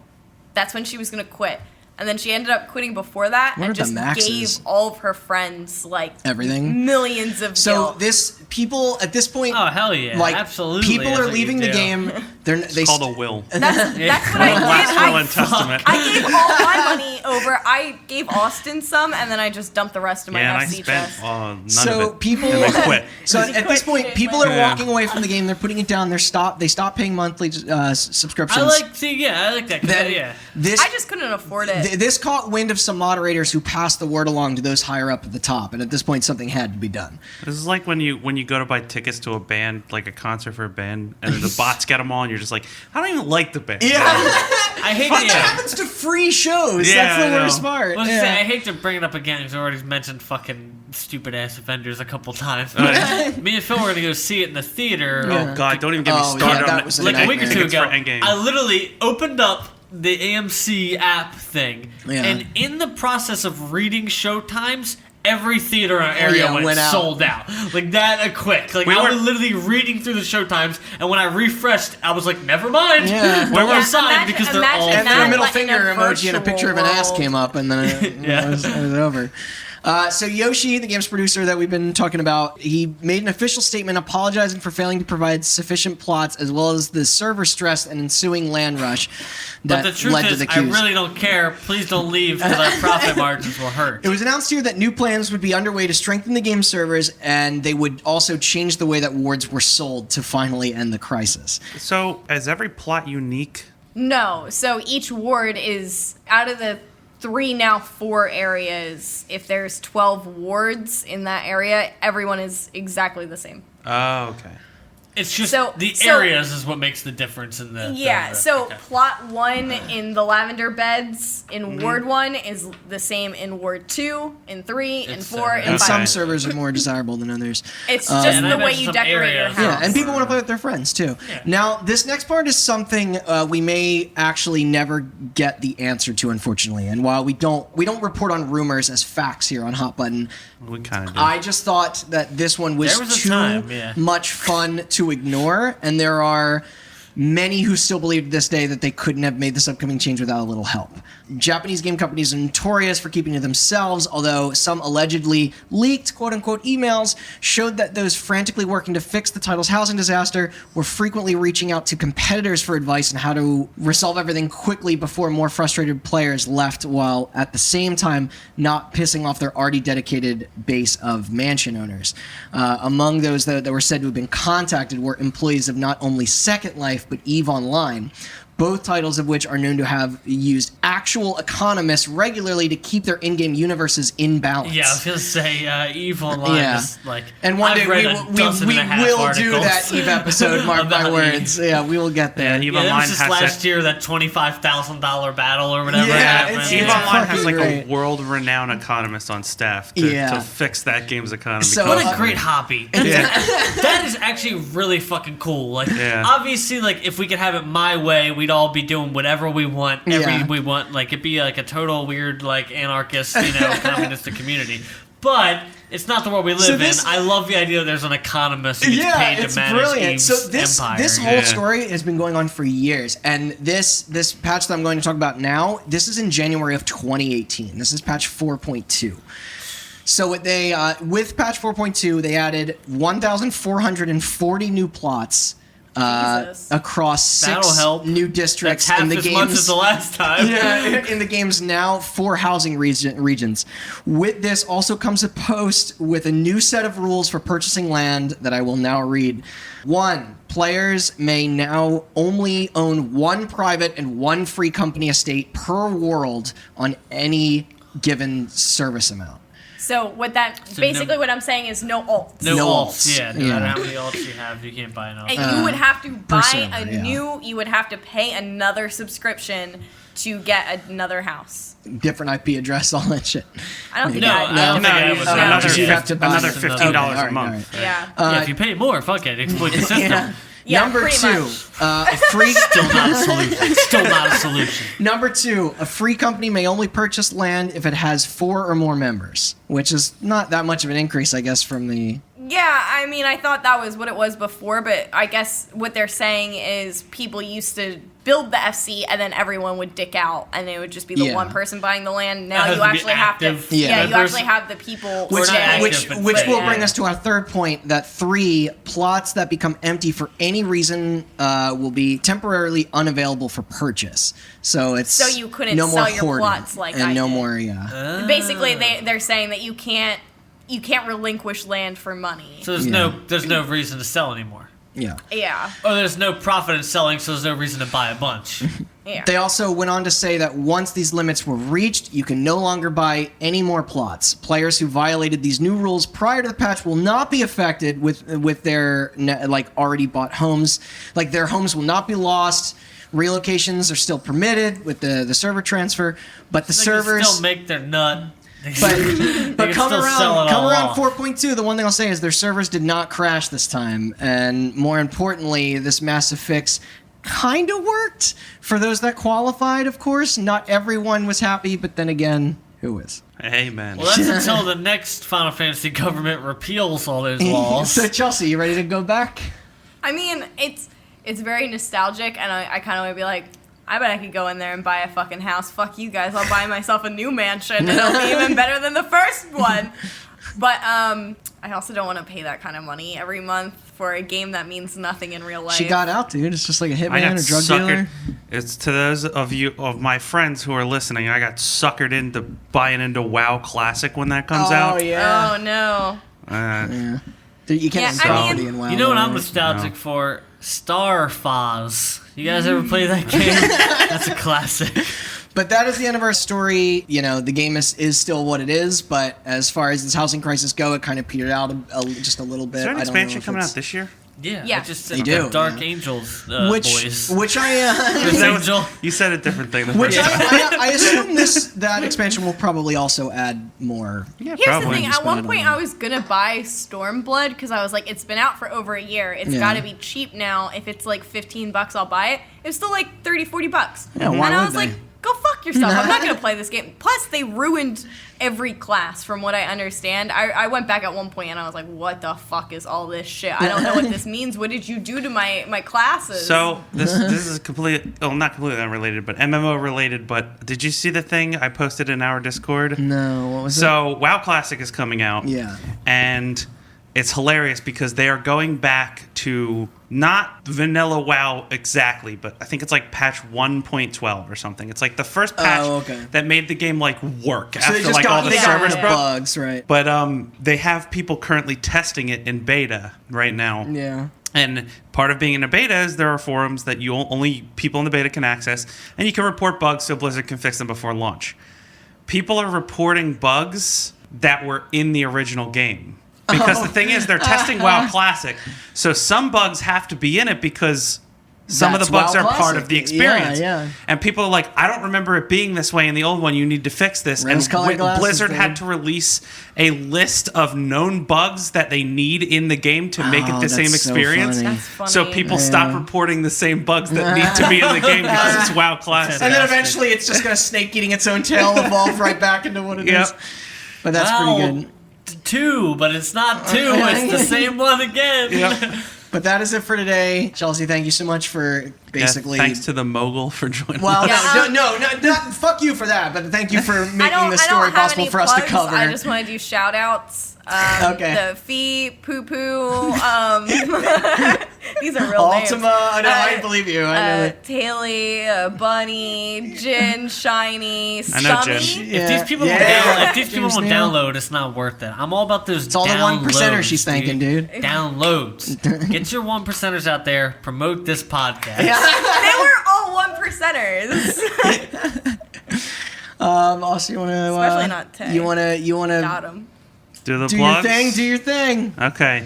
[SPEAKER 4] That's when she was gonna quit. And then she ended up quitting before that and just gave all of her friends like
[SPEAKER 3] everything,
[SPEAKER 4] millions of
[SPEAKER 3] gil.
[SPEAKER 4] So
[SPEAKER 3] people at this point,
[SPEAKER 2] oh hell yeah,
[SPEAKER 3] like
[SPEAKER 2] absolutely,
[SPEAKER 3] people are leaving the game.
[SPEAKER 1] It's called a will.
[SPEAKER 4] That's what I did.
[SPEAKER 1] Will and testament.
[SPEAKER 4] I gave all my money over. I gave Austin some, and then I just dumped the rest of my FC chest.
[SPEAKER 1] None of it.
[SPEAKER 3] People,
[SPEAKER 1] and they quit.
[SPEAKER 3] So at this point, people are walking away from the game. They're putting it down. They stop paying monthly subscriptions.
[SPEAKER 2] I like that. I just couldn't afford it.
[SPEAKER 3] This caught wind of some moderators who passed the word along to those higher up at the top, and at this point, something had to be done.
[SPEAKER 1] This is like when you go to buy tickets to a band, like a concert for a band, and then the bots get them all, and you're just like, I don't even like the band.
[SPEAKER 3] Yeah.
[SPEAKER 2] I hate
[SPEAKER 3] What happens to free shows?
[SPEAKER 1] Yeah,
[SPEAKER 3] That's the
[SPEAKER 1] I
[SPEAKER 3] worst
[SPEAKER 1] know.
[SPEAKER 3] part.
[SPEAKER 2] Well,
[SPEAKER 3] Yeah.
[SPEAKER 2] I hate to bring it up again because I already mentioned fucking stupid ass Avengers a couple times. Me and Phil were gonna go see it in the theater.
[SPEAKER 1] Oh God, don't even get me
[SPEAKER 3] Oh,
[SPEAKER 1] started
[SPEAKER 3] yeah, that
[SPEAKER 1] on
[SPEAKER 3] was
[SPEAKER 1] the
[SPEAKER 3] a
[SPEAKER 2] Like a week or two
[SPEAKER 1] tickets for
[SPEAKER 2] ago,
[SPEAKER 1] Endgame.
[SPEAKER 2] I literally opened up the AMC app thing,
[SPEAKER 3] Yeah.
[SPEAKER 2] and in the process of reading show times, every theater in our area
[SPEAKER 3] went out.
[SPEAKER 2] sold out. Like that quick. Like I was literally reading through the show times, and when I refreshed, I was like, never mind.
[SPEAKER 3] Yeah.
[SPEAKER 2] We're
[SPEAKER 4] Yeah,
[SPEAKER 2] inside because they're all
[SPEAKER 3] And then
[SPEAKER 4] that,
[SPEAKER 3] a middle
[SPEAKER 4] like, in
[SPEAKER 3] finger
[SPEAKER 4] a
[SPEAKER 3] emoji and a picture of an ass
[SPEAKER 4] virtual
[SPEAKER 3] came up, and then it was over. So Yoshi, the game's producer that we've been talking about, he made an official statement apologizing for failing to provide sufficient plots as well as the server stress and ensuing land rush that
[SPEAKER 2] But the truth
[SPEAKER 3] led to
[SPEAKER 2] is,
[SPEAKER 3] the
[SPEAKER 2] I
[SPEAKER 3] queues.
[SPEAKER 2] really don't care. Please don't leave because our profit margins will hurt.
[SPEAKER 3] It was announced here that new plans would be underway to strengthen the game servers, and they would also change the way that wards were sold to finally end the crisis.
[SPEAKER 1] So, is every plot unique?
[SPEAKER 4] No, so each ward is out of the 4 areas. If there's 12 wards in that area, everyone is exactly the same.
[SPEAKER 1] Oh, okay.
[SPEAKER 2] It's just
[SPEAKER 4] So-
[SPEAKER 2] the
[SPEAKER 4] so-
[SPEAKER 2] areas is what makes the difference in the.
[SPEAKER 4] Yeah, so
[SPEAKER 2] okay.
[SPEAKER 4] plot 1 in the lavender beds in Ward 1 is the same in Ward 2, in 3, in
[SPEAKER 2] It's,
[SPEAKER 4] 4, in
[SPEAKER 3] And
[SPEAKER 4] 5.
[SPEAKER 3] some servers are more desirable than others.
[SPEAKER 4] It's just
[SPEAKER 2] And I
[SPEAKER 4] the way
[SPEAKER 2] imagine
[SPEAKER 4] you
[SPEAKER 2] some
[SPEAKER 4] decorate your
[SPEAKER 2] areas-
[SPEAKER 4] house.
[SPEAKER 3] Yeah, and people want to play with their friends too.
[SPEAKER 2] Yeah.
[SPEAKER 3] Now, this next part is something we may actually never get the answer to, unfortunately. And while we don't report on rumors as facts here on Hot Button,
[SPEAKER 1] We kind of do.
[SPEAKER 3] I just thought that this one was,
[SPEAKER 2] There was a
[SPEAKER 3] too
[SPEAKER 2] time, yeah.
[SPEAKER 3] much fun to ignore, and there are many who still believe to this day that they couldn't have made this upcoming change without a little help. Japanese game companies are notorious for keeping to themselves, although some allegedly leaked quote-unquote emails showed that those frantically working to fix the title's housing disaster were frequently reaching out to competitors for advice on how to resolve everything quickly before more frustrated players left, while at the same time not pissing off their already dedicated base of mansion owners. Among those that were said to have been contacted were employees of not only Second Life, but EVE Online, both titles of which are known to have used actual economists regularly to keep their in-game universes in balance.
[SPEAKER 2] Yeah, I was gonna say EVE Online
[SPEAKER 3] Yeah.
[SPEAKER 2] is like.
[SPEAKER 3] And one
[SPEAKER 2] I've
[SPEAKER 3] day
[SPEAKER 2] read
[SPEAKER 3] we
[SPEAKER 2] a
[SPEAKER 3] will
[SPEAKER 2] dozen and a half
[SPEAKER 3] do
[SPEAKER 2] articles
[SPEAKER 3] that EVE episode, mark my
[SPEAKER 2] about
[SPEAKER 3] words.
[SPEAKER 2] EVE.
[SPEAKER 3] Yeah, we will get there.
[SPEAKER 1] Yeah, EVE
[SPEAKER 2] Yeah, that
[SPEAKER 1] Online
[SPEAKER 2] was just
[SPEAKER 1] has
[SPEAKER 2] last
[SPEAKER 1] that.
[SPEAKER 2] year that $25,000 battle or whatever.
[SPEAKER 3] Yeah,
[SPEAKER 2] happened.
[SPEAKER 3] it's-
[SPEAKER 1] EVE
[SPEAKER 3] it's
[SPEAKER 1] Online has like
[SPEAKER 3] fucking
[SPEAKER 1] a
[SPEAKER 3] great.
[SPEAKER 1] world-renowned economist on staff
[SPEAKER 3] Yeah.
[SPEAKER 1] to fix that game's economy.
[SPEAKER 3] So-
[SPEAKER 2] What
[SPEAKER 1] costs.
[SPEAKER 2] a great hobby. That is actually really fucking cool. Like,
[SPEAKER 1] Yeah.
[SPEAKER 2] obviously, like, if we could have it my way, we'd all be doing whatever we want,
[SPEAKER 3] Yeah.
[SPEAKER 2] we want. Like, it'd be like a total weird, like, anarchist, communistic community. But it's not the world we live
[SPEAKER 3] this-
[SPEAKER 2] in. I love the idea that there's an economist who gets paid
[SPEAKER 3] it's
[SPEAKER 2] to manage
[SPEAKER 3] brilliant.
[SPEAKER 2] Eve's
[SPEAKER 3] So this
[SPEAKER 2] empire.
[SPEAKER 3] this whole
[SPEAKER 1] Yeah.
[SPEAKER 3] story has been going on for years, and this patch that I'm going to talk about now, this is in January of 2018. This is patch 4.2. So what they with patch 4.2, they added 1,440 new plots
[SPEAKER 4] Jesus.
[SPEAKER 3] across
[SPEAKER 2] That'll
[SPEAKER 3] 6
[SPEAKER 2] help.
[SPEAKER 3] new
[SPEAKER 2] That's
[SPEAKER 3] districts
[SPEAKER 2] half
[SPEAKER 3] in the
[SPEAKER 2] as
[SPEAKER 3] game's
[SPEAKER 2] much as the last time.
[SPEAKER 3] yeah, in the game's now 4 housing regions. With this also comes a post with a new set of rules for purchasing land that I will now read. 1. Players may now only own 1 private and 1 free company estate per world on any given service amount.
[SPEAKER 4] So what that
[SPEAKER 2] So
[SPEAKER 4] basically
[SPEAKER 2] no-
[SPEAKER 4] what I'm saying is no alts.
[SPEAKER 2] No,
[SPEAKER 3] No
[SPEAKER 2] alts.
[SPEAKER 3] alts.
[SPEAKER 2] Yeah, no
[SPEAKER 3] Yeah.
[SPEAKER 2] matter how many alts you have, you can't buy an alt.
[SPEAKER 4] And you would have to buy
[SPEAKER 3] server,
[SPEAKER 4] a
[SPEAKER 3] yeah.
[SPEAKER 4] new. You would have to pay another subscription to get another house.
[SPEAKER 3] Different IP address, all that shit.
[SPEAKER 4] I don't think
[SPEAKER 2] No,
[SPEAKER 4] that.
[SPEAKER 2] I don't think I
[SPEAKER 1] No,
[SPEAKER 2] was
[SPEAKER 1] so
[SPEAKER 2] around.
[SPEAKER 1] another,
[SPEAKER 3] You have to buy
[SPEAKER 1] another
[SPEAKER 2] another-
[SPEAKER 1] $15
[SPEAKER 3] Okay, all
[SPEAKER 1] a
[SPEAKER 3] right,
[SPEAKER 1] month.
[SPEAKER 3] all right.
[SPEAKER 4] Yeah.
[SPEAKER 2] Yeah, if you pay more, fuck it, exploit the system.
[SPEAKER 3] Yeah.
[SPEAKER 4] Yeah,
[SPEAKER 3] Number
[SPEAKER 4] pretty
[SPEAKER 3] 2,
[SPEAKER 4] much.
[SPEAKER 3] a free
[SPEAKER 2] Still not a solution. Still not a solution.
[SPEAKER 3] Number 2, a free company may only purchase land if it has 4 or more members, which is not that much of an increase, I guess, from the...
[SPEAKER 4] Yeah, I mean, I thought that was what it was before, but I guess what they're saying is people used to build the FC and then everyone would dick out and it would just be the
[SPEAKER 3] Yeah.
[SPEAKER 4] one person buying the land.
[SPEAKER 2] That
[SPEAKER 4] Now
[SPEAKER 2] has
[SPEAKER 4] you
[SPEAKER 2] to be
[SPEAKER 4] actually have to,
[SPEAKER 2] active
[SPEAKER 3] Yeah.
[SPEAKER 4] you
[SPEAKER 2] members.
[SPEAKER 4] actually have the people.
[SPEAKER 3] Which,
[SPEAKER 2] not active,
[SPEAKER 3] which,
[SPEAKER 2] but-
[SPEAKER 3] which
[SPEAKER 2] but
[SPEAKER 3] will
[SPEAKER 2] yeah.
[SPEAKER 3] bring us to our third point, that 3, plots that become empty for any reason will be temporarily unavailable for purchase. So it's
[SPEAKER 4] So you couldn't
[SPEAKER 3] no
[SPEAKER 4] sell
[SPEAKER 3] more
[SPEAKER 4] your
[SPEAKER 3] hoarding,
[SPEAKER 4] plots like
[SPEAKER 3] and
[SPEAKER 4] I
[SPEAKER 3] no
[SPEAKER 4] did.
[SPEAKER 3] more, yeah.
[SPEAKER 4] Basically, they're saying that you can't relinquish land for money.
[SPEAKER 2] So there's no reason to sell anymore.
[SPEAKER 3] Yeah.
[SPEAKER 4] Yeah.
[SPEAKER 2] Or there's no profit in selling, so there's no reason to buy a bunch.
[SPEAKER 4] Yeah.
[SPEAKER 3] They also went on to say that once these limits were reached, you can no longer buy any more plots. Players who violated these new rules prior to the patch will not be affected with their already bought homes. Like their homes will not be lost. Relocations are still permitted with the server transfer, but the servers
[SPEAKER 2] still make their nut.
[SPEAKER 3] But come around 4.2, the one thing I'll say is their servers did not crash this time, and more importantly, this massive fix kind of worked for those that qualified, of course. Not everyone was happy, but then again, who is?
[SPEAKER 1] Amen.
[SPEAKER 2] Well, that's until the next Final Fantasy government repeals all those laws.
[SPEAKER 3] So, Chelsea, you ready to go back?
[SPEAKER 4] I mean, it's very nostalgic, and I kind of want to be like, I bet I could go in there and buy a fucking house. Fuck you guys, I'll buy myself a new mansion, and it'll be even better than the first one. But I also don't want to pay that kind of money every month for a game that means nothing in real life.
[SPEAKER 3] She got out, dude. It's just like a
[SPEAKER 1] I
[SPEAKER 3] hitman,
[SPEAKER 1] got
[SPEAKER 3] a drug
[SPEAKER 1] suckered.
[SPEAKER 3] dealer.
[SPEAKER 1] It's to those of my friends who are listening. I got suckered into buying into WoW Classic when that comes out.
[SPEAKER 3] Oh, yeah.
[SPEAKER 4] Oh, no.
[SPEAKER 3] Yeah. Dude, you can't
[SPEAKER 4] Yeah, I
[SPEAKER 3] sell
[SPEAKER 4] mean-
[SPEAKER 3] in WoW.
[SPEAKER 2] You know what I'm
[SPEAKER 3] right?
[SPEAKER 2] nostalgic for? Star Foz. You guys ever play that game? That's a classic.
[SPEAKER 3] But that is the end of our story. You know, the game is still what it is, but as far as this housing crisis go, it kind of petered out just a little bit.
[SPEAKER 1] Is there an
[SPEAKER 3] I don't know
[SPEAKER 1] expansion
[SPEAKER 3] if
[SPEAKER 1] coming
[SPEAKER 3] it's-
[SPEAKER 1] out this year?
[SPEAKER 2] Yeah,
[SPEAKER 4] Yeah.
[SPEAKER 2] I just
[SPEAKER 3] They
[SPEAKER 2] said
[SPEAKER 3] do,
[SPEAKER 2] Dark
[SPEAKER 3] yeah.
[SPEAKER 2] Angels boys.
[SPEAKER 3] Which I
[SPEAKER 2] Chris
[SPEAKER 1] That
[SPEAKER 2] Angel.
[SPEAKER 1] You said a different thing the
[SPEAKER 3] which
[SPEAKER 1] first time.
[SPEAKER 3] I assume that expansion will probably also add more.
[SPEAKER 1] Yeah,
[SPEAKER 4] Here's
[SPEAKER 1] probably.
[SPEAKER 4] the thing.
[SPEAKER 3] Just
[SPEAKER 4] At one
[SPEAKER 3] put it
[SPEAKER 4] point,
[SPEAKER 3] on.
[SPEAKER 4] I was gonna buy Stormblood because I was like, it's been out for over a year. It's
[SPEAKER 3] Yeah.
[SPEAKER 4] got to be cheap now. If it's like $15, I'll buy it. It was still like $30, $40.
[SPEAKER 3] Yeah, why
[SPEAKER 4] and I
[SPEAKER 3] would
[SPEAKER 4] was
[SPEAKER 3] they?
[SPEAKER 4] like, go fuck yourself. I'm not gonna play this game. Plus, they ruined every class, from what I understand. I went back at one point and I was like, what the fuck is all this shit? I don't know what this means. What did you do to my classes?
[SPEAKER 1] So this is not completely unrelated, but MMO related. But did you see the thing I posted in our Discord?
[SPEAKER 3] No, what was
[SPEAKER 1] So WoW Classic is coming out.
[SPEAKER 3] Yeah.
[SPEAKER 1] And it's hilarious because they are going back to not vanilla WoW exactly, but I think it's like patch 1.12 or something. It's like the first patch that made the game like work
[SPEAKER 3] So they
[SPEAKER 1] after
[SPEAKER 3] just
[SPEAKER 1] like all the
[SPEAKER 3] they got
[SPEAKER 1] servers
[SPEAKER 3] rid of
[SPEAKER 1] broke.
[SPEAKER 3] bugs, right?
[SPEAKER 1] But they have people currently testing it in beta right now.
[SPEAKER 3] Yeah.
[SPEAKER 1] And part of being in a beta is there are forums that only people in the beta can access, and you can report bugs so Blizzard can fix them before launch. People are reporting bugs that were in the original game. Because the thing is, they're testing WoW Classic, so some bugs have to be in it because some of
[SPEAKER 3] That's
[SPEAKER 1] the bugs
[SPEAKER 3] WoW
[SPEAKER 1] are part
[SPEAKER 3] Classic.
[SPEAKER 1] of the experience.
[SPEAKER 3] Yeah.
[SPEAKER 1] And people are like, I don't remember it being this way in the old one. You need to fix this.
[SPEAKER 3] Rose-colored glasses,
[SPEAKER 1] Blizzard
[SPEAKER 3] dude.
[SPEAKER 1] had to release a list of known bugs that they need in the game to make it the
[SPEAKER 3] that's
[SPEAKER 1] same
[SPEAKER 3] so
[SPEAKER 1] experience.
[SPEAKER 3] funny.
[SPEAKER 4] That's funny.
[SPEAKER 1] So people stop reporting the same bugs that need to be in the game because it's WoW Classic.
[SPEAKER 3] And then eventually it's just gonna snake eating its own tail, evolve right back into what it is.
[SPEAKER 1] Yep.
[SPEAKER 3] But that's pretty good.
[SPEAKER 2] 2, but it's not 2. It's the same one again.
[SPEAKER 1] Yep.
[SPEAKER 3] But that is it for today. Chelsea, thank you so much for basically.
[SPEAKER 1] Yeah, thanks to the mogul for joining.
[SPEAKER 3] Well,
[SPEAKER 1] us.
[SPEAKER 3] no, fuck you for that. But thank you for making
[SPEAKER 4] I
[SPEAKER 3] this
[SPEAKER 4] don't
[SPEAKER 3] story
[SPEAKER 4] have
[SPEAKER 3] possible
[SPEAKER 4] any
[SPEAKER 3] for us to
[SPEAKER 4] plugs.
[SPEAKER 3] cover.
[SPEAKER 4] I just want to do shout outs.
[SPEAKER 3] Okay.
[SPEAKER 4] The Fee, Poo Poo, these are real names.
[SPEAKER 3] Ultima. Oh, no, I believe you. I know it.
[SPEAKER 4] Taily, Bunny, Jin, Shiny,
[SPEAKER 1] I know Jin.
[SPEAKER 4] Stummy.
[SPEAKER 2] If these people won't download, it's not worth it. I'm all about those.
[SPEAKER 3] It's all the
[SPEAKER 2] downloads,
[SPEAKER 3] 1%er she's thanking, dude.
[SPEAKER 2] Downloads. Get your 1%ers out there. Promote this podcast.
[SPEAKER 4] They were all 1%ers.
[SPEAKER 3] Also, you want to?
[SPEAKER 4] Especially not Tay.
[SPEAKER 3] You want to?
[SPEAKER 4] Got 'em.
[SPEAKER 1] Do the
[SPEAKER 3] Do
[SPEAKER 1] plugs?
[SPEAKER 3] your thing. Do your thing.
[SPEAKER 1] Okay.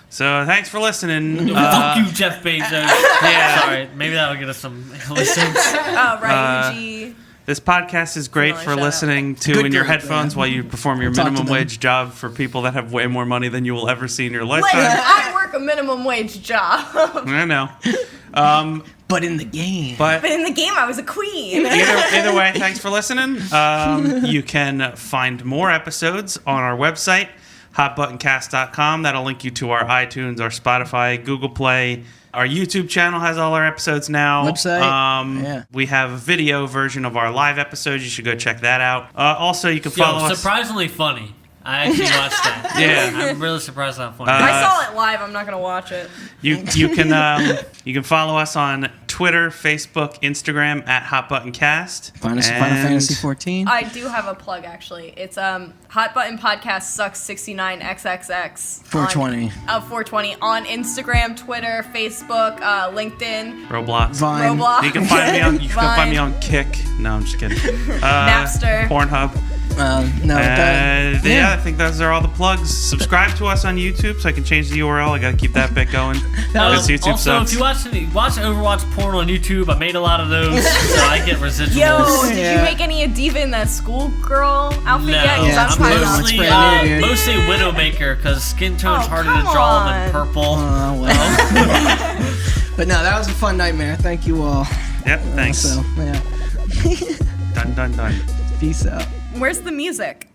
[SPEAKER 1] So thanks for listening.
[SPEAKER 2] Fuck you, Jeff Bezos.
[SPEAKER 1] Yeah.
[SPEAKER 2] Sorry, maybe that'll get us some listens.
[SPEAKER 4] Oh, right, UG.
[SPEAKER 1] This podcast is great
[SPEAKER 4] Another
[SPEAKER 1] for
[SPEAKER 4] shout out.
[SPEAKER 1] listening to
[SPEAKER 3] Good
[SPEAKER 1] in your
[SPEAKER 3] girl,
[SPEAKER 1] headphones
[SPEAKER 3] yeah.
[SPEAKER 1] while you perform your
[SPEAKER 3] Talk to
[SPEAKER 1] minimum
[SPEAKER 3] them.
[SPEAKER 1] wage job for people that have way more money than you will ever see in your
[SPEAKER 4] Like,
[SPEAKER 1] lifetime.
[SPEAKER 4] I work a minimum wage job.
[SPEAKER 1] I know.
[SPEAKER 3] But in the game.
[SPEAKER 1] But
[SPEAKER 4] But in the game, I was a queen.
[SPEAKER 1] either way, thanks for listening. You can find more episodes on our website, hotbuttoncast.com. That'll link you to our iTunes, our Spotify, Google Play. Our YouTube channel has all our episodes now.
[SPEAKER 3] Website. Yeah.
[SPEAKER 1] We have a video version of our live episodes. You should go check that out. Also, you can follow us.
[SPEAKER 2] Surprisingly funny. I actually watched that.
[SPEAKER 1] Yeah.
[SPEAKER 2] I'm really surprised how funny.
[SPEAKER 4] I saw it live. I'm not going to watch it.
[SPEAKER 1] You can follow us on Twitter Twitter, Facebook, Instagram at Hot Button Cast.
[SPEAKER 3] Final Fantasy XIV.
[SPEAKER 4] I do have a plug actually. It's Hot Button Podcast Sucks 69XXX.
[SPEAKER 3] 420.
[SPEAKER 4] 420 on Instagram, Twitter, Facebook, LinkedIn,
[SPEAKER 1] Roblox.
[SPEAKER 3] Vine.
[SPEAKER 4] Roblox.
[SPEAKER 1] You can find me on. You can
[SPEAKER 4] Vine.
[SPEAKER 1] find me on Kick. No, I'm just kidding.
[SPEAKER 4] Napster.
[SPEAKER 1] Pornhub.
[SPEAKER 3] No.
[SPEAKER 1] I think those are all the plugs. Subscribe to us on YouTube so I can change the URL. I gotta keep that bit going. Because YouTube
[SPEAKER 2] Also,
[SPEAKER 1] sucks.
[SPEAKER 2] if you watch Overwatch porn on YouTube, I made a lot of those, so I get residuals.
[SPEAKER 4] Yo, did
[SPEAKER 3] Yeah.
[SPEAKER 4] you make any of Diva in that schoolgirl outfit
[SPEAKER 2] No,
[SPEAKER 4] yet? 'Cause
[SPEAKER 3] Yeah,
[SPEAKER 4] I'm
[SPEAKER 3] it's
[SPEAKER 4] trying
[SPEAKER 3] brand
[SPEAKER 4] to-
[SPEAKER 3] new.
[SPEAKER 2] mostly,
[SPEAKER 3] brand new, dude.
[SPEAKER 2] mostly Widowmaker, because skin tone's
[SPEAKER 4] Oh,
[SPEAKER 2] harder to
[SPEAKER 4] come
[SPEAKER 2] draw than
[SPEAKER 4] on.
[SPEAKER 2] purple.
[SPEAKER 3] Well. But no, that was a fun nightmare. Thank you all.
[SPEAKER 1] Yep. Thanks.
[SPEAKER 3] So, yeah.
[SPEAKER 1] Done.
[SPEAKER 3] Peace out.
[SPEAKER 4] Where's the music?